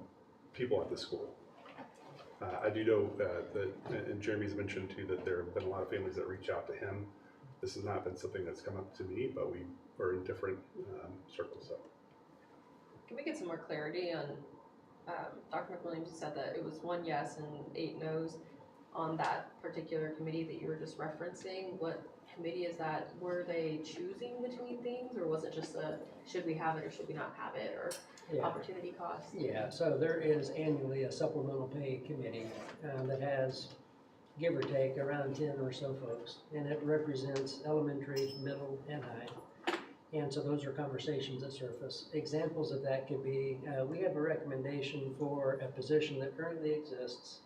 [SPEAKER 13] people at the school. I do know that, and Jeremy's mentioned too, that there have been a lot of families that reach out to him. This has not been something that's come up to me, but we are in different circles. So,
[SPEAKER 17] can we get some more clarity on, Dr. McWilliams said that it was 1 yes and 8 no's on that particular committee that you were just referencing. What committee is that? Were they choosing between things, or was it just a should we have it or should we not have it, or opportunity cost?
[SPEAKER 4] Yeah, so there is annually a supplemental pay committee that has, give or take, around 10 or so folks, and it represents elementary, middle, and high. And so those are conversations that surface. Examples of that could be, we have a recommendation for a position that currently exists,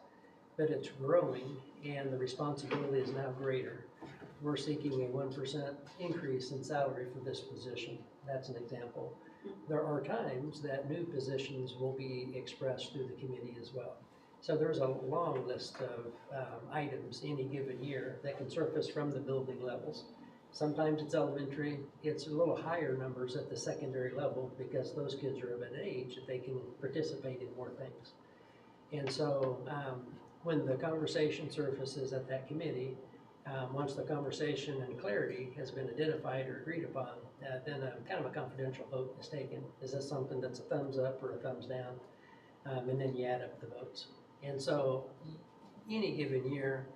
[SPEAKER 4] but it's growing and the responsibility is now greater. We're seeking a 1% increase in salary for this position. That's an example. There are times that new positions will be expressed through the committee as well. So there's a long list of items any given year that can surface from the building levels. Sometimes it's elementary, it's a little higher numbers at the secondary level because those kids are of an age that they can participate in more things. And so when the conversation surfaces at that committee, once the conversation and clarity has been identified or agreed upon, then kind of a confidential vote is taken. Is this something that's a thumbs up or a thumbs down? And then you add up the votes. And so any given year,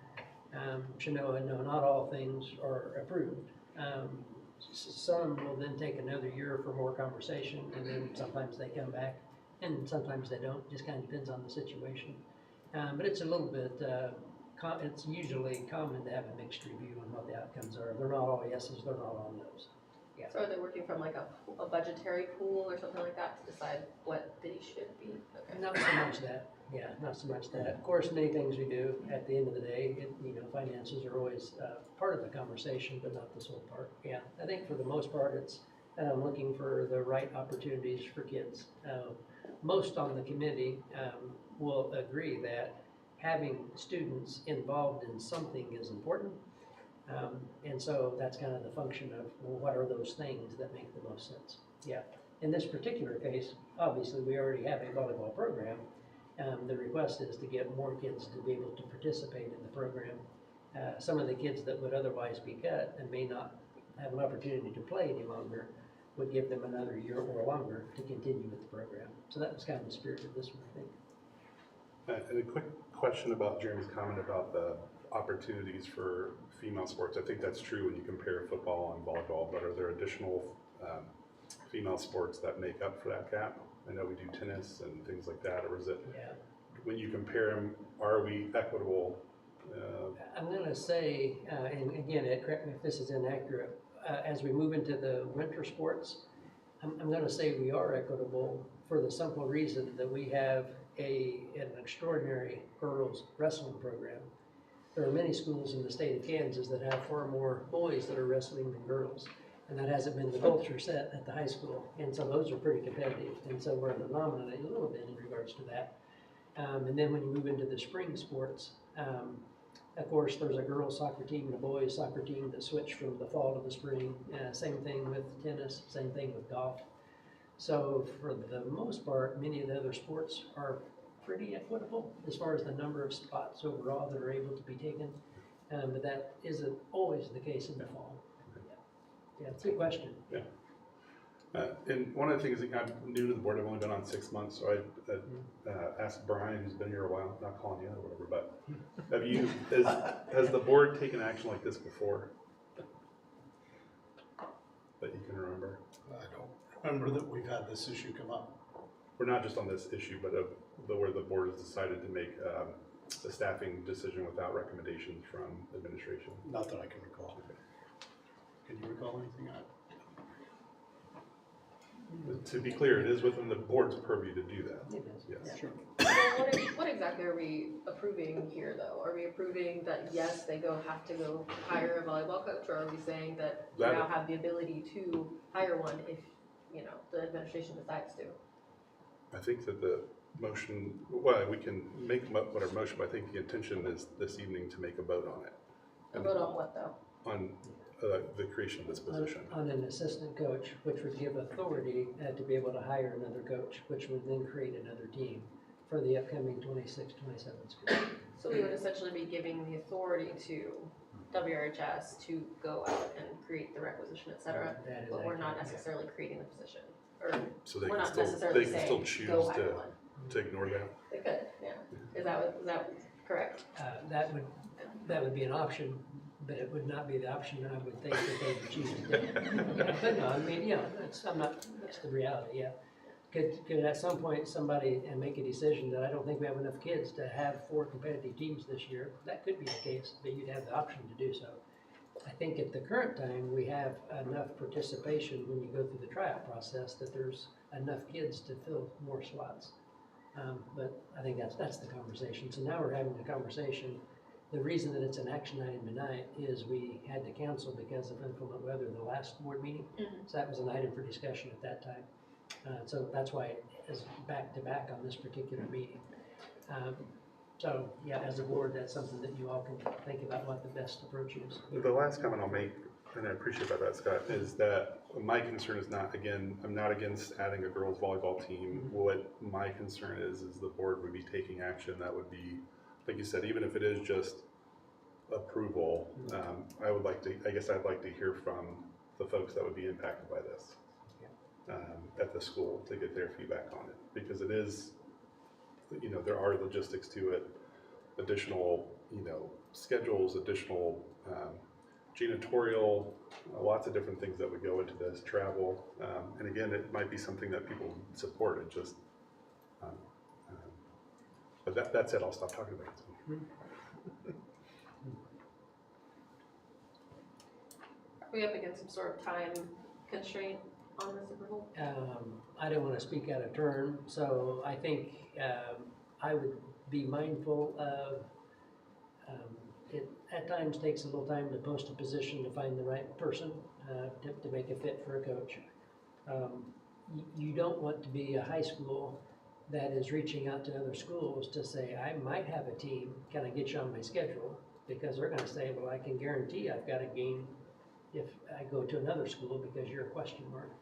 [SPEAKER 4] Shanoa, no, not all things are approved. Some will then take another year for more conversation, and then sometimes they come back, and sometimes they don't. Just kind of depends on the situation. But it's a little bit, it's usually common to have a mixed review on what the outcomes are. They're not all yeses, they're not all nos. Yeah.
[SPEAKER 17] So are they working from like a budgetary pool or something like that to decide what these should be? Okay.
[SPEAKER 4] Not so much that. Yeah, not so much that. Of course, many things we do at the end of the day, finances are always part of the conversation, but not the sole part. Yeah, I think for the most part, it's looking for the right opportunities for kids. Most on the committee will agree that having students involved in something is important. And so that's kind of the function of, well, what are those things that make the most sense? Yeah. In this particular case, obviously, we already have a volleyball program. The request is to get more kids to be able to participate in the program. Some of the kids that would otherwise be cut and may not have an opportunity to play any longer would give them another year or longer to continue with the program. So that was kind of the spirit of this one, I think.
[SPEAKER 13] And a quick question about Jeremy's comment about the opportunities for female sports. I think that's true when you compare football and volleyball, but are there additional female sports that make up for that gap? I know we do tennis and things like that, or is it, when you compare them, are we equitable?
[SPEAKER 4] I'm going to say, and again, Ed, correct me if this is inaccurate, as we move into the winter sports, I'm going to say we are equitable for the simple reason that we have an extraordinary girls wrestling program. There are many schools in the state of Kansas that have far more boys that are wrestling than girls. And that hasn't been the culture set at the high school. And so those are pretty competitive. And so we're nominated a little bit in regards to that. And then when you move into the spring sports, of course, there's a girls soccer team and a boys soccer team that switch from the fall to the spring. Same thing with tennis, same thing with golf. So for the most part, many of the other sports are pretty equitable as far as the number of spots overall that are able to be taken. But that isn't always the case in the fall. Yeah, it's a good question.
[SPEAKER 13] Yeah. And one of the things, I'm new to the board, I've only been on 6 months, so I asked Brian, who's been here a while, not calling you out or whatever, but has the board taken action like this before? That you can remember?
[SPEAKER 6] I don't remember that we've had this issue come up.
[SPEAKER 13] We're not just on this issue, but where the board has decided to make a staffing decision without recommendations from administration.
[SPEAKER 6] Not that I can recall. Can you recall anything?
[SPEAKER 13] To be clear, it is within the board's purview to do that.
[SPEAKER 4] It is.
[SPEAKER 13] Yes.
[SPEAKER 6] Sure.
[SPEAKER 17] So what exactly are we approving here, though? Are we approving that, yes, they have to go hire a volleyball coach, or are we saying that you
[SPEAKER 13] That-
[SPEAKER 17] now have the ability to hire one if, you know, the administration decides to?
[SPEAKER 13] I think that the motion, well, we can make whatever motion, but I think the intention is this evening to make a vote on it.
[SPEAKER 17] A vote on what, though?
[SPEAKER 13] On the creation of this position.
[SPEAKER 4] On an assistant coach, which would give authority to be able to hire another coach, which would then create another team for the upcoming 26-27 school year.
[SPEAKER 17] So we would essentially be giving the authority to WRHS to go out and create the requisition, et cetera,
[SPEAKER 4] That is
[SPEAKER 17] but we're not
[SPEAKER 4] accurate, yeah.
[SPEAKER 17] necessarily creating the position. Or
[SPEAKER 13] So they
[SPEAKER 17] we're
[SPEAKER 13] can
[SPEAKER 17] not
[SPEAKER 13] still,
[SPEAKER 17] necessarily
[SPEAKER 13] they can still
[SPEAKER 17] saying, go
[SPEAKER 13] choose
[SPEAKER 17] hire one.
[SPEAKER 13] to ignore that.
[SPEAKER 17] They could, yeah. Is that correct?
[SPEAKER 4] That would be an option, but it would not be the option I would think that they would choose to take. Yeah, but no, I mean, yeah, that's the reality, yeah. Could at some point somebody make a decision that I don't think we have enough kids to have 4 competitive teams this year? That could be the case, but you'd have the option to do so. I think at the current time, we have enough participation when you go through the tryout process that there's enough kids to fill more slots. But I think that's the conversation. So now we're having the conversation. The reason that it's an action item tonight is we had to cancel because of inclement weather the last board meeting. So that was an item for discussion at that time. So that's why it is back to back on this particular meeting. So yeah, as a board, that's something that you all can think about what the best approach is.
[SPEAKER 13] The last comment I'll make, and I appreciate that, Scott, is that my concern is not, again, I'm not against adding a girls volleyball team. What my concern is the board would be taking action that would be, like you said, even if it is just approval, I would like to, I guess I'd like to hear from the folks that would be impacted by this at the school to get their feedback on it, because it is, you know, there are logistics to it, additional, you know, schedules, additional janitorial, lots of different things that would go into this, travel, and again, it might be something that people support. It just, but that's it. I'll stop talking about it.
[SPEAKER 17] Are we up against some sort of time constraint on this approval?
[SPEAKER 4] I don't want to speak out of turn, so I think I would be mindful of it at times takes a little time to post a position to find the right person to make a fit for a coach. You don't want to be a high school that is reaching out to other schools to say, I might have a team, can I get you on my schedule? Because they're going to say, well, I can guarantee I've got a game if I go to another school because you're a question mark.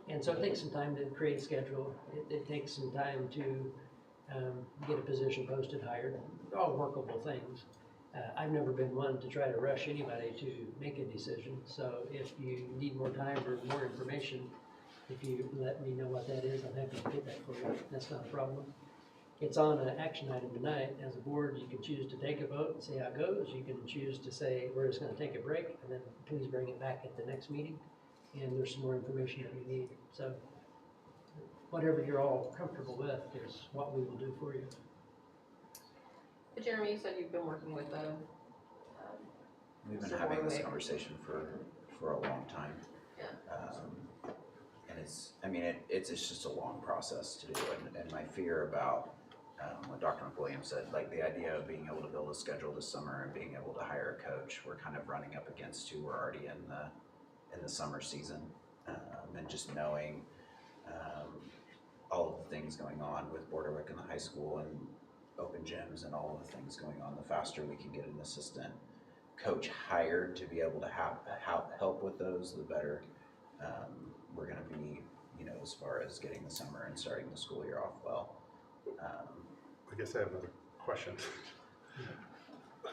[SPEAKER 4] And so it takes some time to create a schedule. It takes some time to get a position posted, hired. They're all workable things. I've never been one to try to rush anybody to make a decision. So if you need more time or more information, if you let me know what that is, I'm happy to get that for you. That's not a problem. It's on an action item tonight. As a board, you can choose to take a vote and see how it goes. You can choose to say, we're just going to take a break, and then please bring it back at the next meeting. And there's some more information that we need. So whatever you're all comfortable with is what we will do for you.
[SPEAKER 17] But Jeremy, you said you've been working with the
[SPEAKER 1] We've been having this conversation for a long time.
[SPEAKER 17] Yeah.
[SPEAKER 1] And it's just a long process to do. And my fear about what Dr. McWilliams said, like the idea of being able to build a schedule this summer and being able to hire a coach, we're kind of running up against who we're already in the summer season, and just knowing all of the things going on with Borderwick and the high school and open gyms and all of the things going on, the faster we can get an assistant coach hired to be able to have help with those, the better we're going to be, you know, as far as getting the summer and starting the school year off well.
[SPEAKER 13] I guess I have another question.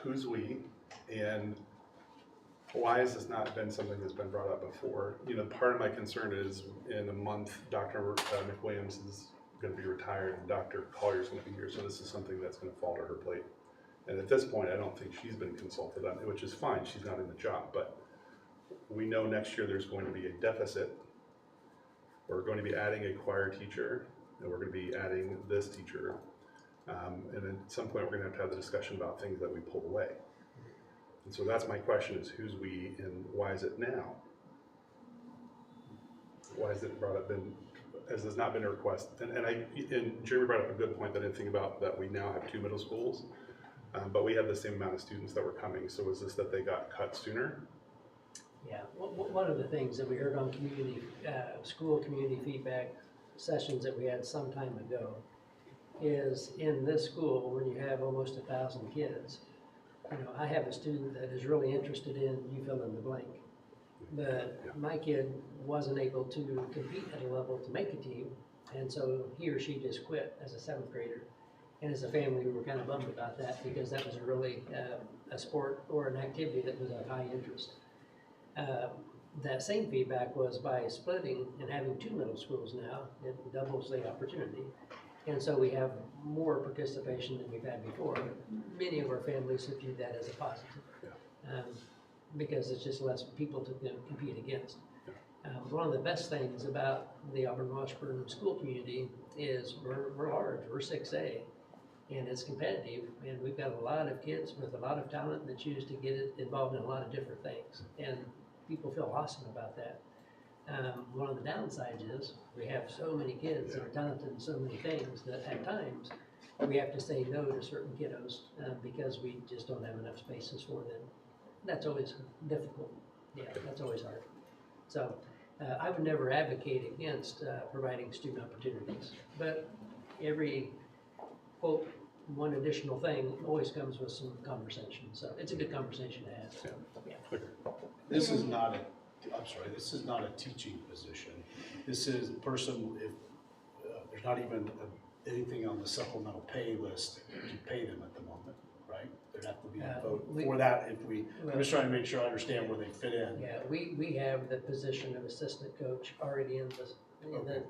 [SPEAKER 13] Who's we, and why has this not been something that's been brought up before? You know, part of my concern is in a month, Dr. McWilliams is going to be retired and Dr. Collier's going to be here, so this is something that's going to fall to her plate. And at this point, I don't think she's been consulted on it, which is fine. She's not in the job, but we know next year there's going to be a deficit. We're going to be adding a choir teacher, and we're going to be adding this teacher. And then at some point, we're gonna have the discussion about things that we pulled away. And so that's my question is who's we and why is it now? Why has it brought up as there's not been a request? And Jeremy brought up a good point that I didn't think about, that we now have 2 middle schools, but we have the same amount of students that were coming. So is this that they got cut sooner?
[SPEAKER 4] Yeah, one of the things that we heard on school community feedback sessions that we had some time ago is in this school, when you have almost 1,000 kids, I have a student that is really interested in, you fill in the blank. But my kid wasn't able to compete at a level to make a team, and so he or she just quit as a 7th grader. And as a family, we were kind of bummed about that because that was a really a sport or an activity that was of high interest. That same feedback was by splitting and having 2 middle schools now, it doubles the opportunity. And so we have more participation than we've had before. Many of our families have viewed that as a positive. Because it's just less people to compete against. One of the best things about the Auburn-Washburn school community is we're large, we're 6A, and it's competitive, and we've got a lot of kids with a lot of talent that choose to get involved in a lot of different things, and people feel awesome about that. One of the downsides is we have so many kids that are talented in so many things that at times we have to say no to certain kiddos because we just don't have enough spaces for them. That's always difficult. Yeah, that's always hard. So I would never advocate against providing student opportunities, but every, quote, one additional thing always comes with some conversation. So it's a good conversation to have. Yeah.
[SPEAKER 6] This is not this is not a teaching position. This is a person, if there's not even anything on the supplemental pay list to pay them at the moment, right? There'd have to be a vote for that I'm just trying to make sure I understand where they fit in.
[SPEAKER 4] Yeah, we have the position of assistant coach already in the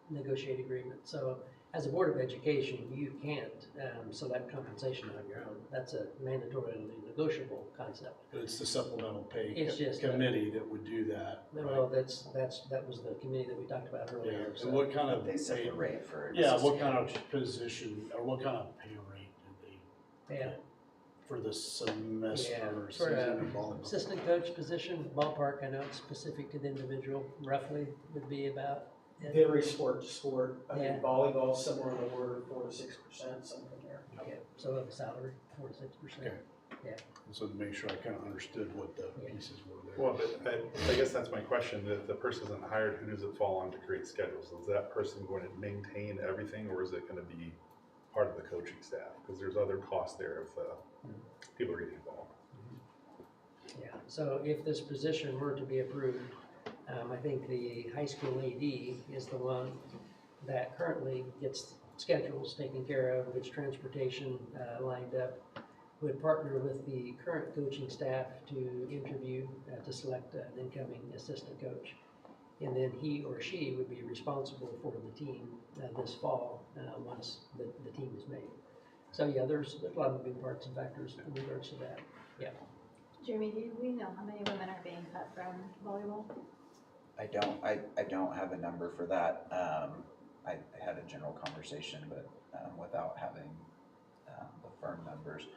[SPEAKER 4] negotiated agreement. So as a Board of Education, you can't select compensation on your own. That's a mandatorily negotiable concept.
[SPEAKER 6] But it's the supplemental pay
[SPEAKER 4] It's
[SPEAKER 6] committee that would do that.
[SPEAKER 4] Well, that was the committee that we talked about earlier.
[SPEAKER 6] And what kind of
[SPEAKER 1] They set the rate for
[SPEAKER 6] what kind of position or what kind of pay rate did they for the semester or
[SPEAKER 4] for
[SPEAKER 6] season of volleyball?
[SPEAKER 4] Assistant coach position, ballpark, I know it's specific to the individual, roughly would be about.
[SPEAKER 18] Varies sport to sport. I mean, volleyball, somewhere in the order of 4 to 6%, something there.
[SPEAKER 4] Yeah, so of the salary, 4 to 6%.
[SPEAKER 6] Okay.
[SPEAKER 4] Yeah.
[SPEAKER 6] So to make sure I kind of understood what the pieces were there.
[SPEAKER 13] Well, but I guess that's my question. If the person isn't hired, who does it fall on to create schedules? Is that person going to maintain everything, or is it going to be part of the coaching staff? Because there's other costs there if people are getting involved.
[SPEAKER 4] Yeah, so if this position were to be approved, I think the high school AD is the one that currently gets schedules taken care of, gets transportation lined up, would partner with the current coaching staff to interview, to select an incoming assistant coach. And then he or she would be responsible for the team this fall once the team is made. So yeah, there's a lot of moving parts and factors in regards to that. Yeah.
[SPEAKER 12] Jeremy, do we know how many women are being cut from volleyball?
[SPEAKER 1] I don't have a number for that. I had a general conversation, but without having the firm numbers.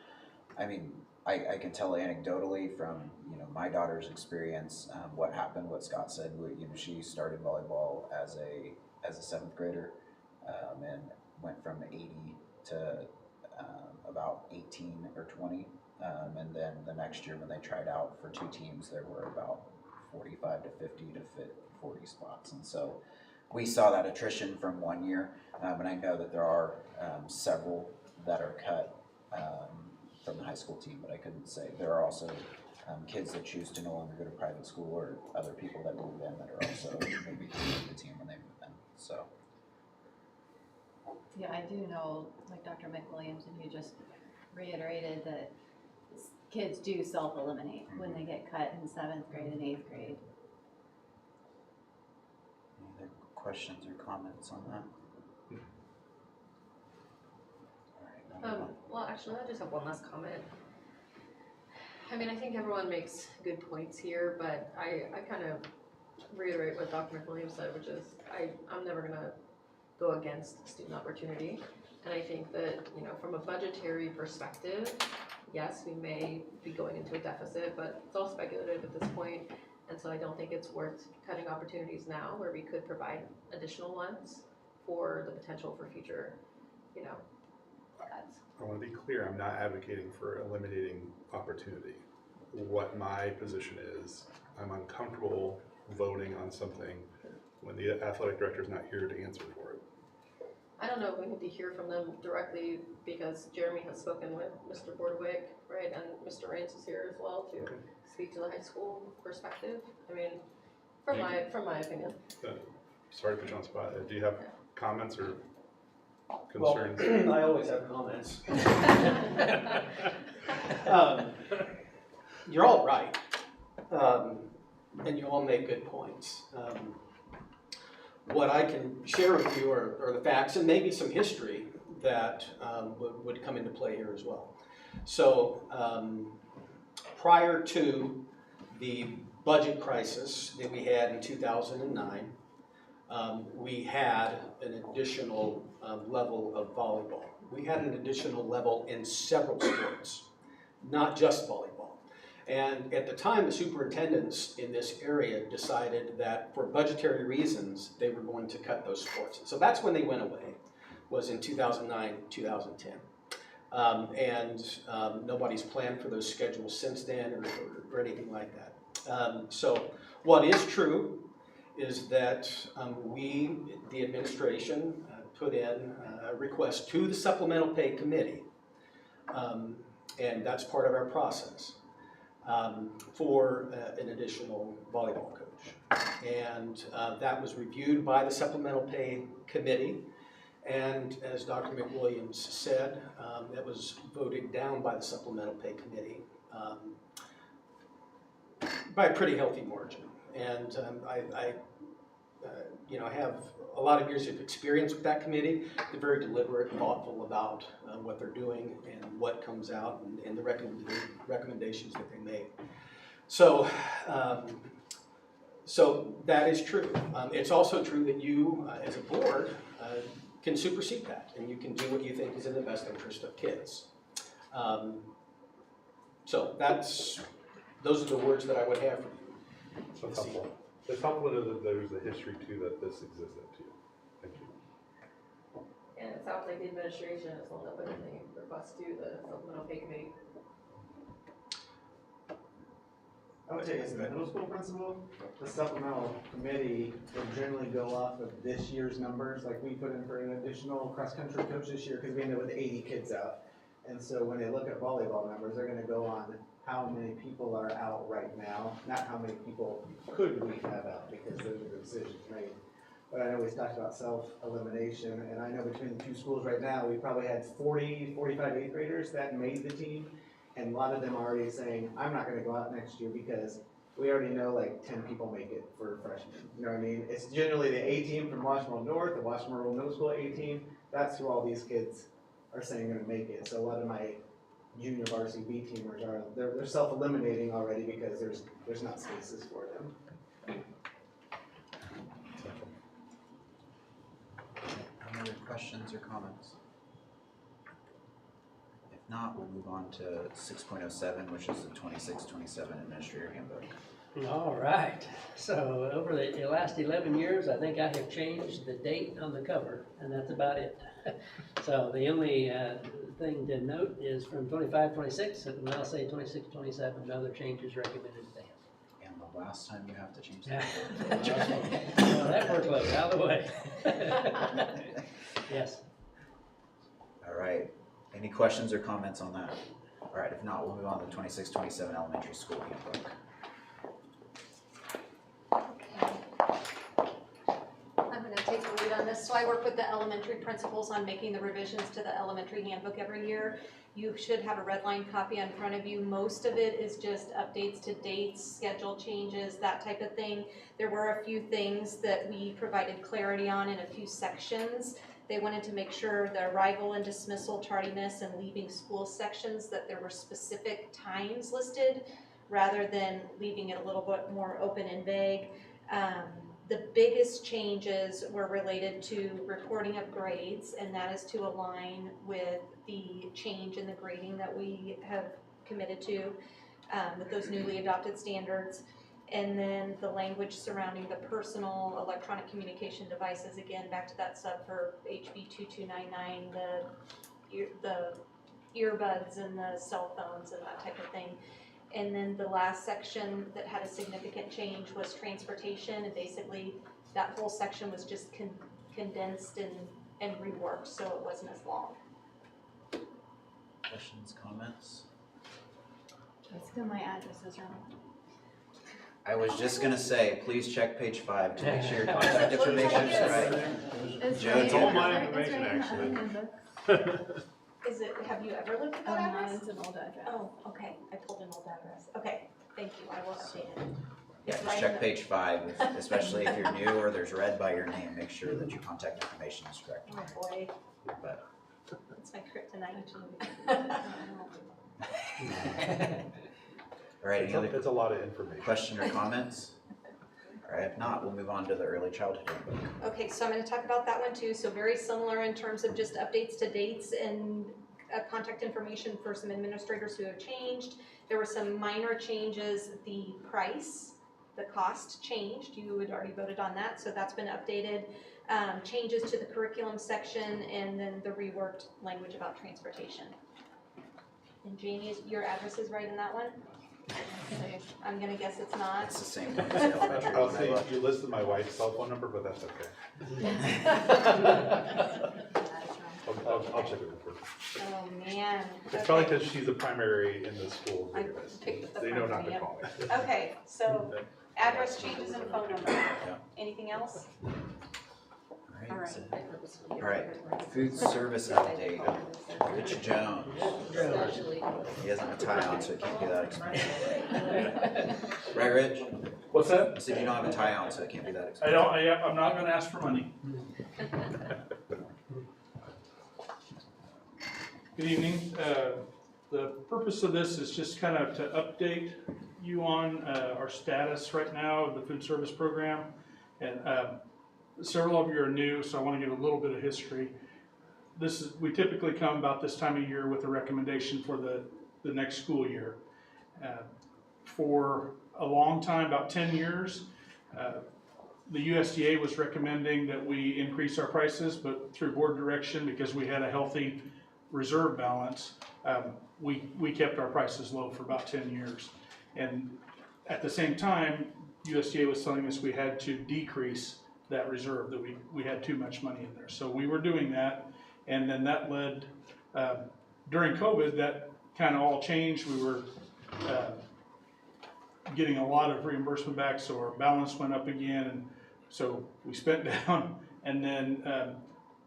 [SPEAKER 1] I mean, I can tell anecdotally from my daughter's experience what happened. What Scott said. She started volleyball as a 7th grader and went from 80 to about 18 or 20, and then the next year when they tried out for 2 teams, there were about 45 to 50 to fit 40 spots, and so we saw that attrition from 1 year, and I know that there are several that are cut from the high school team, but I couldn't say. There are also kids that choose to no longer go to private school, or other people that move in that are also maybe leaving the team when they move in. So
[SPEAKER 12] yeah, I do know, like Dr. McWilliams, and you just reiterated that kids do self-eliminate when they get cut in 7th grade and 8th grade.
[SPEAKER 1] any other questions or comments on that?
[SPEAKER 17] Well, actually, I just have one last comment. I mean, I think everyone makes good points here, but I kind of reiterate what Dr. McWilliams said, which is I'm never going to go against student opportunity. And I think that, you know, from a budgetary perspective, yes, we may be going into a deficit, but it's all speculative at this point. And so I don't think it's worth cutting opportunities now where we could provide additional ones for the potential for future, you know, cuts.
[SPEAKER 13] I want to be clear, I'm not advocating for eliminating opportunity. What my position is, I'm uncomfortable voting on something when the athletic director is not here to answer for it.
[SPEAKER 17] I don't know if we need to hear from them directly because Jeremy has spoken with Mr. Bordewick, right, and Mr. Raines is here as well to speak to the high school perspective. I mean, from my opinion.
[SPEAKER 13] Sorry to put you on the spot. Do you have comments or
[SPEAKER 18] Well,
[SPEAKER 13] concerns?
[SPEAKER 18] I always have comments. You're all right, and you all make good points. What I can share with you are the facts and maybe some history that would come into play here as well. So prior to the budget crisis that we had in 2009, we had an additional level of volleyball. We had an additional level in several sports, not just volleyball. And at the time, the superintendents in this area decided that for budgetary reasons, they were going to cut those sports. So that's when they went away, was in 2009, 2010. Nobody's planned for those schedules since then or anything like that. So what is true is that we, the administration, put in a request to the Supplemental Pay Committee, and that's part of our process, for an additional volleyball coach. And that was reviewed by the Supplemental Pay Committee, and as Dr. McWilliams said, that was voted down by the Supplemental Pay Committee by a pretty healthy margin. And I have a lot of years of experience with that committee. They're very deliberate and thoughtful about what they're doing and what comes out and the recommendations that they make. So, so that is true. It's also true that you, as a board, can supersede that, and you can do what you think is in the best interest of kids. So those are the words that I would have for you.
[SPEAKER 13] So helpful. It's helpful that there's a history too that this existed too. Thank you.
[SPEAKER 17] And it sounds like the administration is willing to put in the request to the Supplemental Pay Committee.
[SPEAKER 11] I would take as a middle school principal, the supplemental committee will generally go off of this year's numbers. Like we put in for an additional cross-country coach this year because we ended up with 80 kids out. And so when they look at volleyball numbers, they're gonna go on how many people are out right now, not how many people could we have out, because those are the decisions made. But I know we've talked about self-elimination, and I know between the two schools right now, we probably had 40, 45 eighth graders that made the team. And a lot of them are already saying, I'm not gonna go out next year because we already know like 10 people make it for freshmen. You know what I mean? It's generally the A team from Washburn North, the Washburn Rural Middle School A team. That's who all these kids are saying are gonna make it. So a lot of my junior varsity B teamers are, they're self-eliminating already because there's not spaces for them.
[SPEAKER 1] Any other questions or comments? If not, we'll move on to 6.07, which is the 26-27 Administrator Handbook.
[SPEAKER 4] All right. So over the last 11 years, I think I have changed the date on the cover, and that's about it. So the only thing to note is from 25-26, it will now say 26-27, no other changes recommended today.
[SPEAKER 1] And the last time you have to change that.
[SPEAKER 4] Well, that workload out of the way. Yes.
[SPEAKER 1] All right. Any questions or comments on that? All right, if not, we'll move on to 26-27 Elementary School Handbook.
[SPEAKER 3] I'm going to take the lead on this. So I work with the elementary principals on making the revisions to the elementary handbook every year. You should have a red line copy in front of you. Most of it is just updates to dates, schedule changes, that type of thing. There were a few things that we provided clarity on in a few sections. They wanted to make sure the arrival and dismissal, tardiness, and leaving school sections, that there were specific times listed rather than leaving it a little bit more open and vague. The biggest changes were related to reporting of grades, and that is to align with the change in the grading that we have committed to with those newly adopted standards. And then the language surrounding the personal electronic communication devices, again, back to that sub for HB 2299, the earbuds and the cell phones and that type of thing. And then the last section that had a significant change was transportation, and basically that whole section was just condensed and reworked, so it wasn't as long.
[SPEAKER 1] Questions, comments?
[SPEAKER 12] Let's go, my address is wrong.
[SPEAKER 1] I was just gonna say, please check page 5 to make sure your contact information is right.
[SPEAKER 12] It's
[SPEAKER 1] Joe,
[SPEAKER 12] right-
[SPEAKER 1] it's all
[SPEAKER 12] it's
[SPEAKER 1] my
[SPEAKER 12] right- it's
[SPEAKER 13] information,
[SPEAKER 12] right in the
[SPEAKER 13] actually.
[SPEAKER 12] handbook.
[SPEAKER 3] Is it, have you ever looked at that
[SPEAKER 12] No,
[SPEAKER 3] address?
[SPEAKER 12] it's an old address.
[SPEAKER 3] Oh, okay, I pulled an old address. Okay, thank you, I will update it.
[SPEAKER 1] Yeah,
[SPEAKER 3] It's
[SPEAKER 1] just
[SPEAKER 3] right in
[SPEAKER 1] check
[SPEAKER 3] the-
[SPEAKER 1] page 5, especially if you're new or there's red by your name, make sure that your contact information is correct.
[SPEAKER 3] Oh boy,
[SPEAKER 1] But
[SPEAKER 3] it's my kryptonite.
[SPEAKER 1] all right, any other
[SPEAKER 13] It's a lot of information.
[SPEAKER 1] question or comments? All right, if not, we'll move on to the early childhood handbook.
[SPEAKER 3] Okay, so I'm gonna talk about that one too, so very similar in terms of just updates to dates and contact information for some administrators who have changed. There were some minor changes, the price, the cost changed, you had already voted on that, so that's been updated. Changes to the curriculum section, and then the reworked language about transportation. And Jamie, your address is right in that one? I'm gonna guess it's not.
[SPEAKER 1] It's the same one as elementary.
[SPEAKER 13] I'll say you listed my wife's cell phone number, but that's okay. I'll check it with her.
[SPEAKER 3] Oh, man.
[SPEAKER 13] It's probably
[SPEAKER 3] Okay.
[SPEAKER 13] because she's a primary in the school
[SPEAKER 3] I
[SPEAKER 13] database.
[SPEAKER 3] picked the
[SPEAKER 13] They know not
[SPEAKER 3] primary,
[SPEAKER 13] to
[SPEAKER 3] yep.
[SPEAKER 13] call me.
[SPEAKER 3] Okay, so address changes and phone number. Anything else?
[SPEAKER 1] All right, so- all right, food service update, Rich Jones. He hasn't a tie on, so it can't be that expensive. Right, Rich?
[SPEAKER 19] What's that?
[SPEAKER 1] I said you don't have a tie on, so it can't be that
[SPEAKER 19] I
[SPEAKER 1] expensive.
[SPEAKER 19] don't, I'm not gonna ask for money. Good evening. The purpose of this is just kind of to update you on our status right now of the food service program. And several of you are new, so I want to give a little bit of history. We typically come about this time of year with a recommendation for the next school year. For a long time, about 10 years, the USDA was recommending that we increase our prices, but through board direction, because we had a healthy reserve balance, we kept our prices low for about 10 years. And at the same time, USDA was telling us we had to decrease that reserve, that we had too much money in there. So we were doing that, and then that led, during COVID, that kind of all changed. We were getting a lot of reimbursement back, so our balance went up again, and so we spent down. And then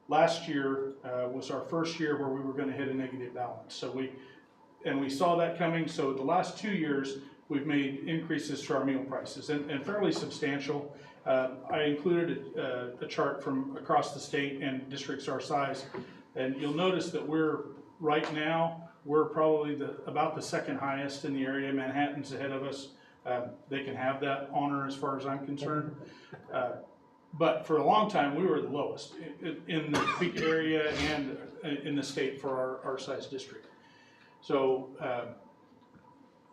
[SPEAKER 19] last year was our first year where we were going to hit a negative balance. So we saw that coming. So the last 2 years, we've made increases to our meal prices, and fairly substantial. I included a chart from across the state and districts our size, and you'll notice that right now, we're probably about the second highest in the area. Manhattan's ahead of us. They can have that honor as far as I'm concerned. But for a long time, we were the lowest in the Peak area and in the state for our size district. So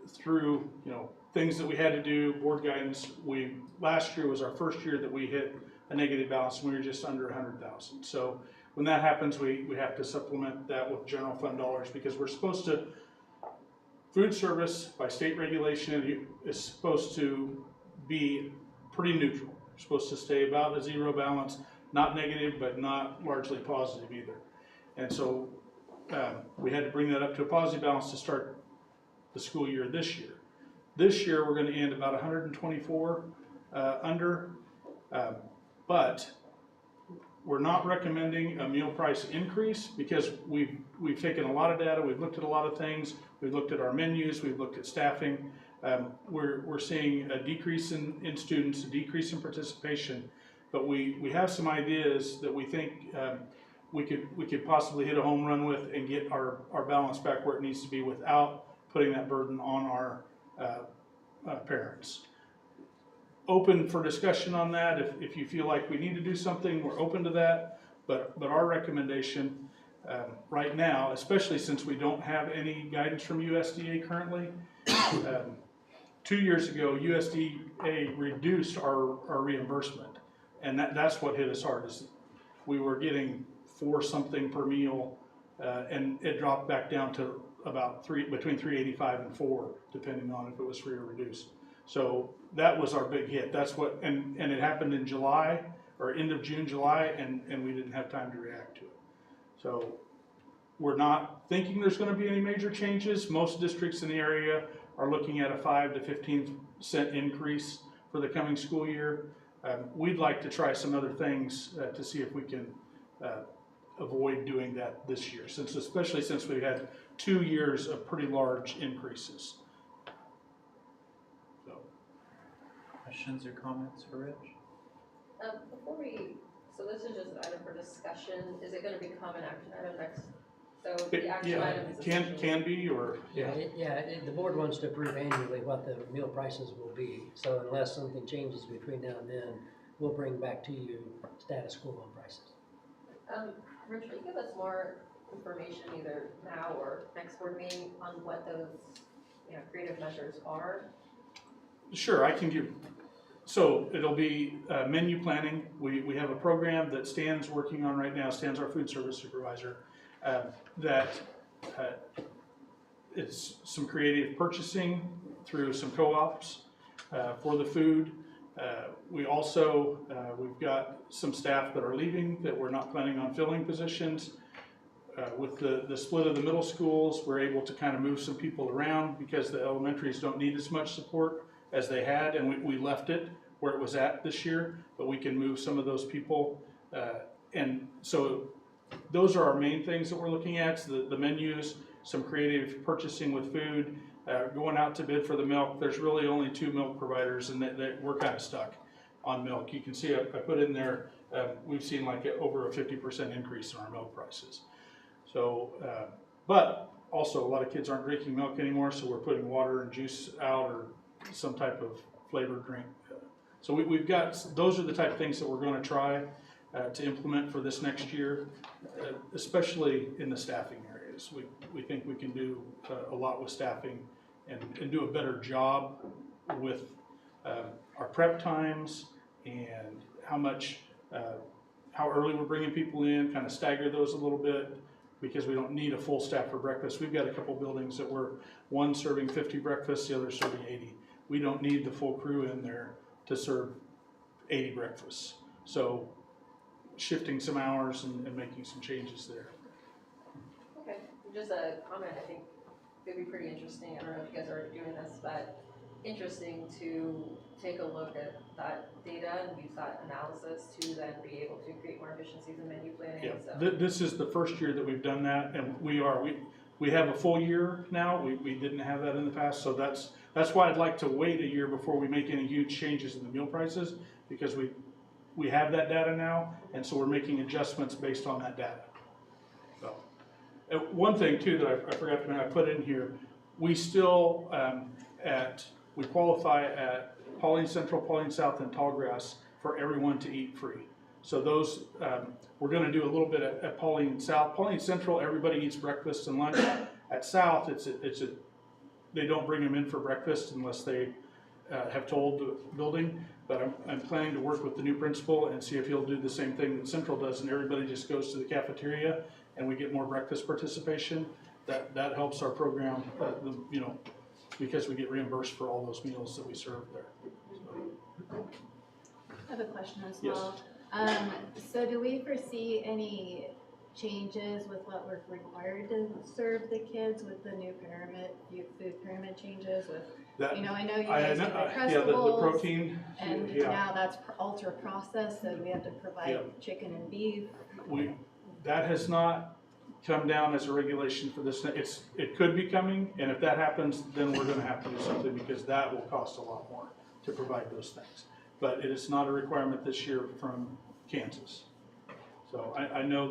[SPEAKER 19] through things that we had to do, board guidance, last year was our first year that we hit a negative balance, and we were just under 100,000. So when that happens, we have to supplement that with general fund dollars, because we're supposed to, food service by state regulation is supposed to be pretty neutral. We're supposed to stay about a zero balance, not negative, but not largely positive either. And so we had to bring that up to a positive balance to start the school year this year. This year, we're going to end about 124 under, but we're not recommending a meal price increase, because we've taken a lot of data, we've looked at a lot of things, we've looked at our menus, we've looked at staffing. We're seeing a decrease in students, a decrease in participation, but we have some ideas that we think we could possibly hit a home run with and get our balance back where it needs to be without putting that burden on our parents. open for discussion on that. If you feel like we need to do something, we're open to that. But our recommendation right now, especially since we don't have any guidance from USDA currently, 2 years ago, USDA reduced our reimbursement. And that's what hit us hard, is we were getting $4 something per meal, and it dropped back down to about between $3.85 and $4, depending on if it was free or reduced. So that was our big hit. That's what, and it happened in July, or end of June, July, and we didn't have time to react to it. So we're not thinking there's going to be any major changes. Most districts in the area are looking at a 5 to 15 cent increase for the coming school year. We'd like to try some other things to see if we can avoid doing that this year, especially since we've had 2 years of pretty large increases. So,
[SPEAKER 1] questions or comments for Rich?
[SPEAKER 17] So this is just an item for discussion. Is it going to become an action item next? So
[SPEAKER 19] It,
[SPEAKER 17] the action
[SPEAKER 19] yeah,
[SPEAKER 17] item is
[SPEAKER 19] can be, or
[SPEAKER 4] The board wants to approve annually what the meal prices will be. So unless something changes between now and then, we'll bring back to you status quo on prices.
[SPEAKER 17] Rich, will you give us more information either now or next board meeting on what those creative measures are?
[SPEAKER 19] Sure, I can give. So it'll be menu planning. We have a program that Stan's working on right now. Stan's our food service supervisor. It's some creative purchasing through some co-ops for the food. We also, we've got some staff that are leaving that we're not planning on filling positions. With the split of the middle schools, we're able to kind of move some people around because the elementaries don't need as much support as they had, and we left it where it was at this year, but we can move some of those people. And so those are our main things that we're looking at, so the menus, some creative purchasing with food, going out to bid for the milk. There's really only 2 milk providers, and that we're kind of stuck on milk. You can see I put in there, we've seen like over a 50% increase in our milk prices. So, but also a lot of kids aren't drinking milk anymore, so we're putting water and juice out or some type of flavored drink. So we've got, those are the type of things that we're going to try to implement for this next year, especially in the staffing areas. We think we can do a lot with staffing and do a better job with our prep times and how early we're bringing people in, kind of stagger those a little bit, because we don't need a full staff for breakfast. We've got a couple buildings that one serving 50 breakfasts, the other serving 80. We don't need the full crew in there to serve 80 breakfasts. So shifting some hours and making some changes there.
[SPEAKER 17] Okay, just a comment. I think it'd be pretty interesting. I don't know if you guys are already doing this, but interesting to take a look at that data and use that analysis to then be able to create more efficiencies in menu planning.
[SPEAKER 19] Yeah,
[SPEAKER 17] So.
[SPEAKER 19] this is the first year that we've done that, and we have a full year now. We didn't have that in the past, so that's why I'd like to wait a year before we make any huge changes in the meal prices, because we have that data now, and so we're making adjustments based on that data. So, one thing too that I forgot to mention, I put in here, we still we qualify at Pauline Central, Pauline South, and Tallgrass for everyone to eat free. So those, we're going to do a little bit at Pauline South. Pauline Central, everybody eats breakfast and lunch. At South, they don't bring them in for breakfast unless they have told the building. But I'm planning to work with the new principal and see if he'll do the same thing that Central does, and everybody just goes to the cafeteria and we get more breakfast participation. That helps our program, because we get reimbursed for all those meals that we serve there. So.
[SPEAKER 12] I have a question as
[SPEAKER 19] Yes.
[SPEAKER 12] well. So do we foresee any changes with what we're required to serve the kids with the new food pyramid changes with, I know you guys do the
[SPEAKER 19] the protein.
[SPEAKER 12] and now that's ultra processed, so we have to provide chicken and beef.
[SPEAKER 19] That has not come down as a regulation for this. It could be coming, and if that happens, then we're going to have to do something, because that will cost a lot more to provide those things. But it is not a requirement this year from Kansas. So I know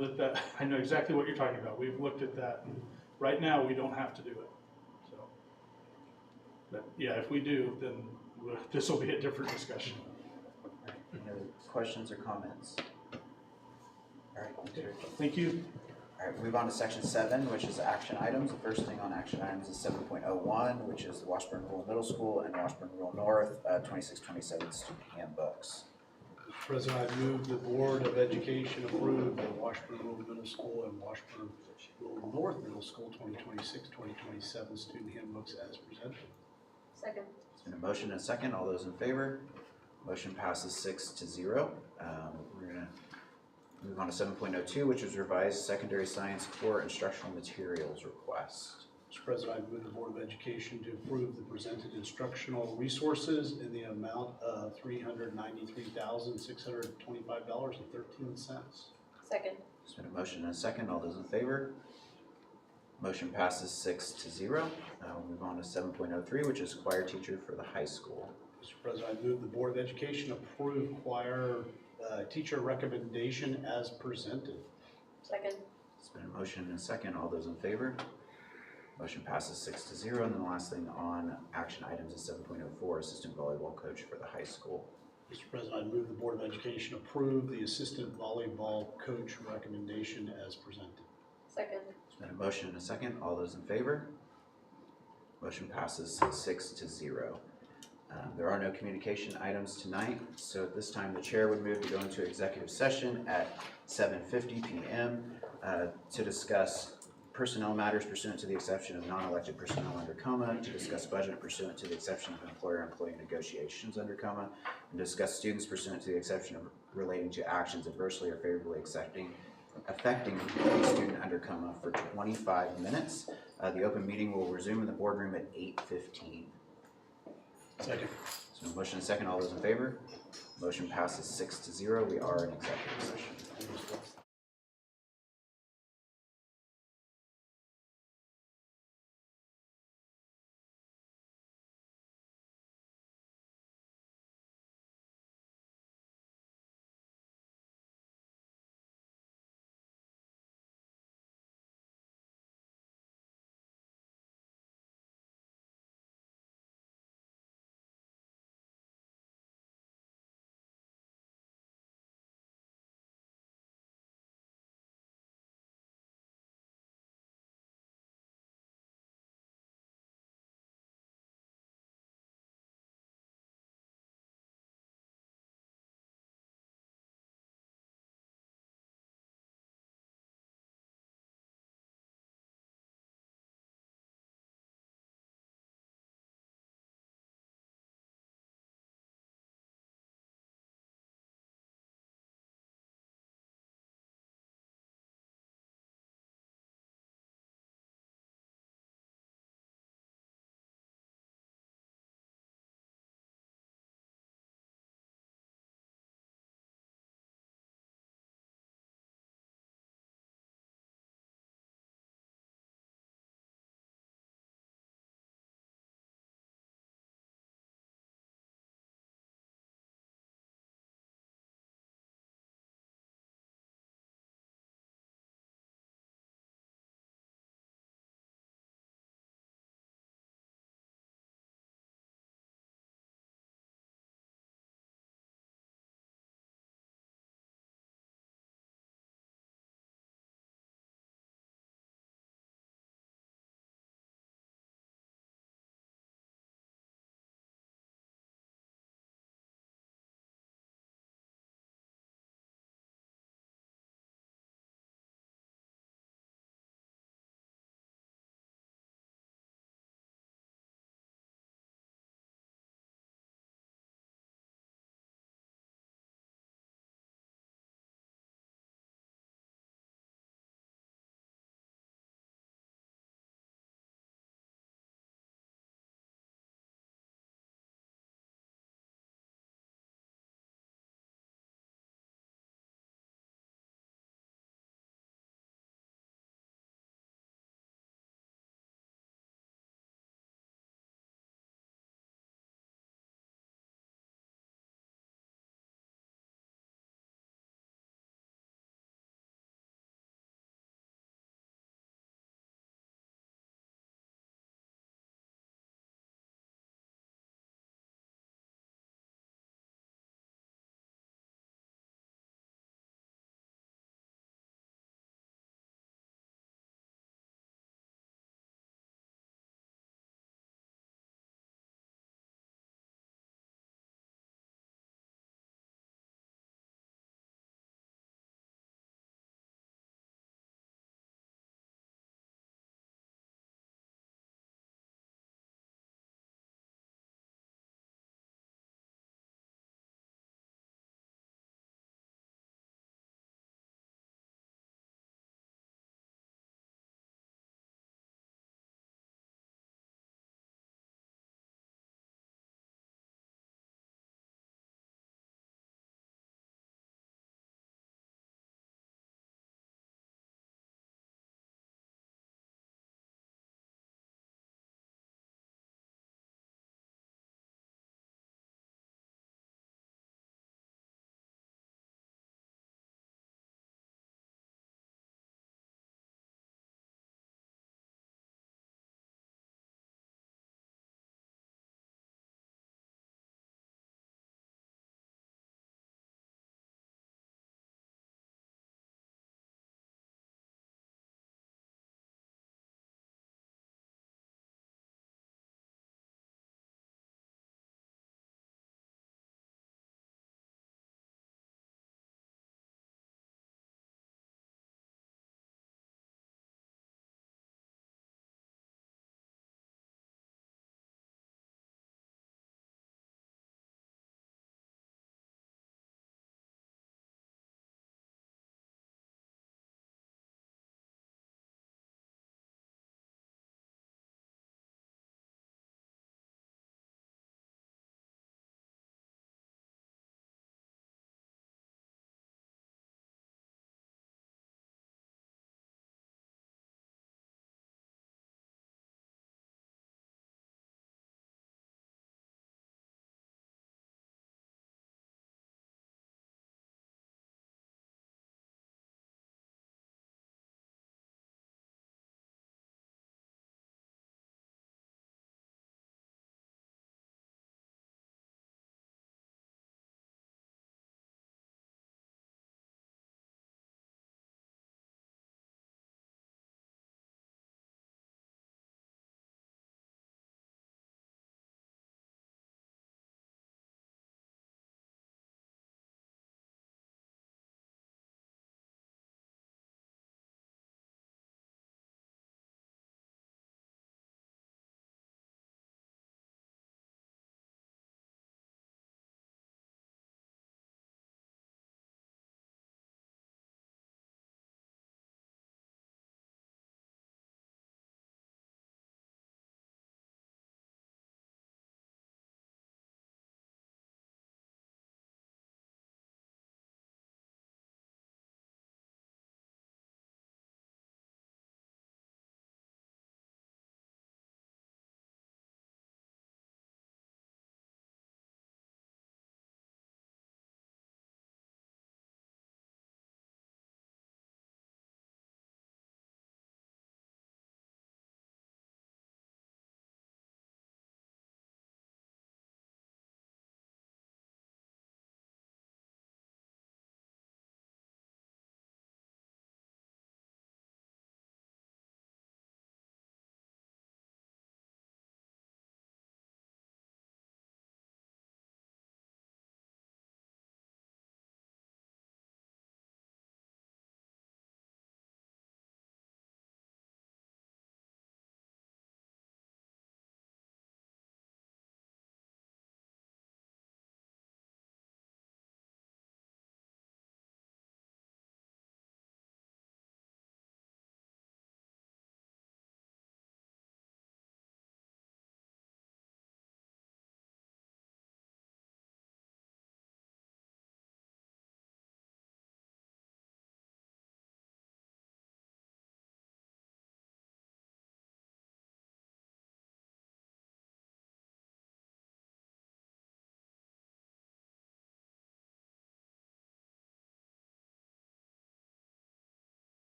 [SPEAKER 19] I know exactly what you're talking about. We've looked at that, and right now we don't have to do it. So, but yeah, if we do, then this will be a different discussion.
[SPEAKER 1] Any other questions or comments? All right,
[SPEAKER 19] Thank you.
[SPEAKER 1] All right, move on to section 7, which is action items. The first thing on action items is 7.01, which is the Washburn Rural Middle School and Washburn Rural North 26-27 student handbooks.
[SPEAKER 6] Mr. President, I move the Board of Education approve the Washburn Rural Middle School and Washburn Rural North Middle School 2026-2027 student handbooks as presented.
[SPEAKER 3] Second.
[SPEAKER 1] There's been a motion and a second. All those in favor? Motion passes 6-0. We're going to move on to 7.02, which is revised secondary science core instructional materials request.
[SPEAKER 6] Mr. President, I move the Board of Education to approve the presented instructional resources in the amount of $393,625.13.
[SPEAKER 3] Second.
[SPEAKER 1] There's been a motion and a second. All those in favor? Motion passes 6-0. We'll move on to 7.03, which is choir teacher for the high school.
[SPEAKER 6] Mr. President, I move the Board of Education approve choir teacher recommendation as presented.
[SPEAKER 3] Second.
[SPEAKER 1] There's been a motion and a second. All those in favor? Motion passes 6-0. And then the last thing on action items is 7.04, assistant volleyball coach for the high school.
[SPEAKER 6] Mr. President, I move the Board of Education approve the assistant volleyball coach recommendation as presented.
[SPEAKER 3] Second.
[SPEAKER 1] There's been a motion and a second. All those in favor? Motion passes 6-0. There are no communication items tonight, so at this time the chair would move to go into executive session at 7:50 p.m. To discuss personnel matters pursuant to the exception of non-elected personnel under COMA, to discuss budget pursuant to the exception of employer-employee negotiations under COMA, and discuss students pursuant to the exception of relating to actions adversely or favorably affecting a student under COMA for 25 minutes. The open meeting will resume in the boardroom at 8:15.
[SPEAKER 6] Second.
[SPEAKER 1] So motion and second. All those in favor? Motion passes 6-0. We are in executive session.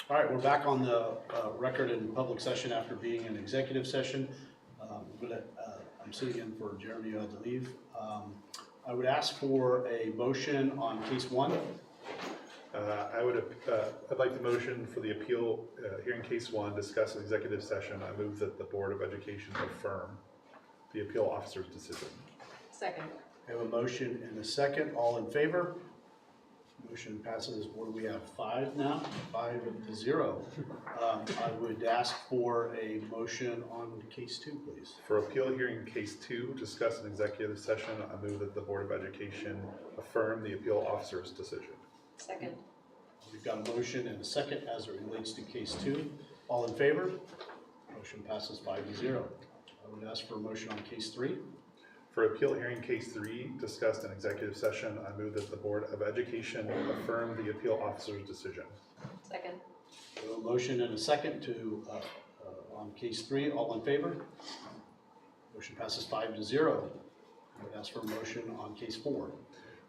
[SPEAKER 6] All right, we're back on the record in public session after being in executive session. I'm sitting in for Jeremy, who had to leave. I would ask for a motion on case 1.
[SPEAKER 13] I'd like the motion for the appeal hearing case 1, discussed in executive session. I move that the Board of Education affirm the appeal officer's decision.
[SPEAKER 17] Second.
[SPEAKER 6] I have a motion and a second. All in favor? Motion passes. What do we have? 5 now? 5-0. I would ask for a motion on case 2, please.
[SPEAKER 13] For appeal hearing case 2, discussed in executive session, I move that the Board of Education affirm the appeal officer's decision.
[SPEAKER 17] Second.
[SPEAKER 6] We've got a motion and a second as it relates to case 2. All in favor? Motion passes 5-0. I would ask for a motion on case 3.
[SPEAKER 13] For appeal hearing case 3, discussed in executive session, I move that the Board of Education affirm the appeal officer's decision.
[SPEAKER 17] Second.
[SPEAKER 6] We have a motion and a second to on case 3. All in favor? Motion passes 5-0. I would ask for a motion on case 4.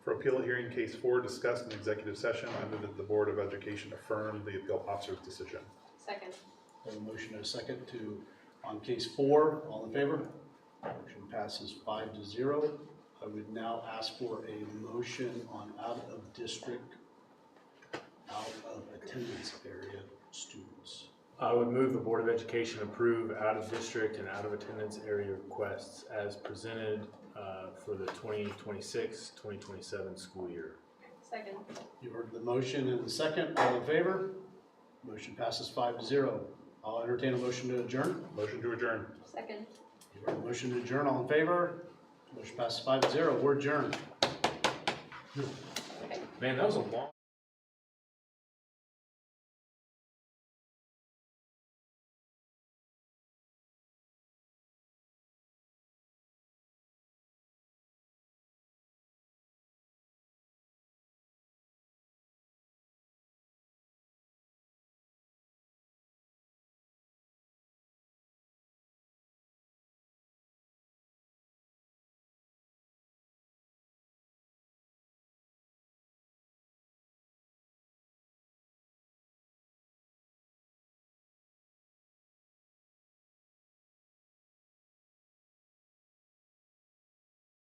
[SPEAKER 13] For appeal hearing case 4, discussed in executive session, I move that the Board of Education affirm the appeal officer's decision.
[SPEAKER 17] Second.
[SPEAKER 6] We have a motion and a second to on case 4. All in favor? Motion passes 5-0. I would now ask for a motion on out of district, out of attendance area students.
[SPEAKER 20] I would move the Board of Education approve out of district and out of attendance area requests as presented for the 2026-2027 school year.
[SPEAKER 17] Second.
[SPEAKER 6] You heard the motion and the second. All in favor? Motion passes 5-0. I'll entertain a motion to adjourn.
[SPEAKER 13] Motion to adjourn.
[SPEAKER 17] Second.
[SPEAKER 6] You heard the motion to adjourn. All in favor? Motion passes 5-0. We're adjourned.
[SPEAKER 20] Man, that was a long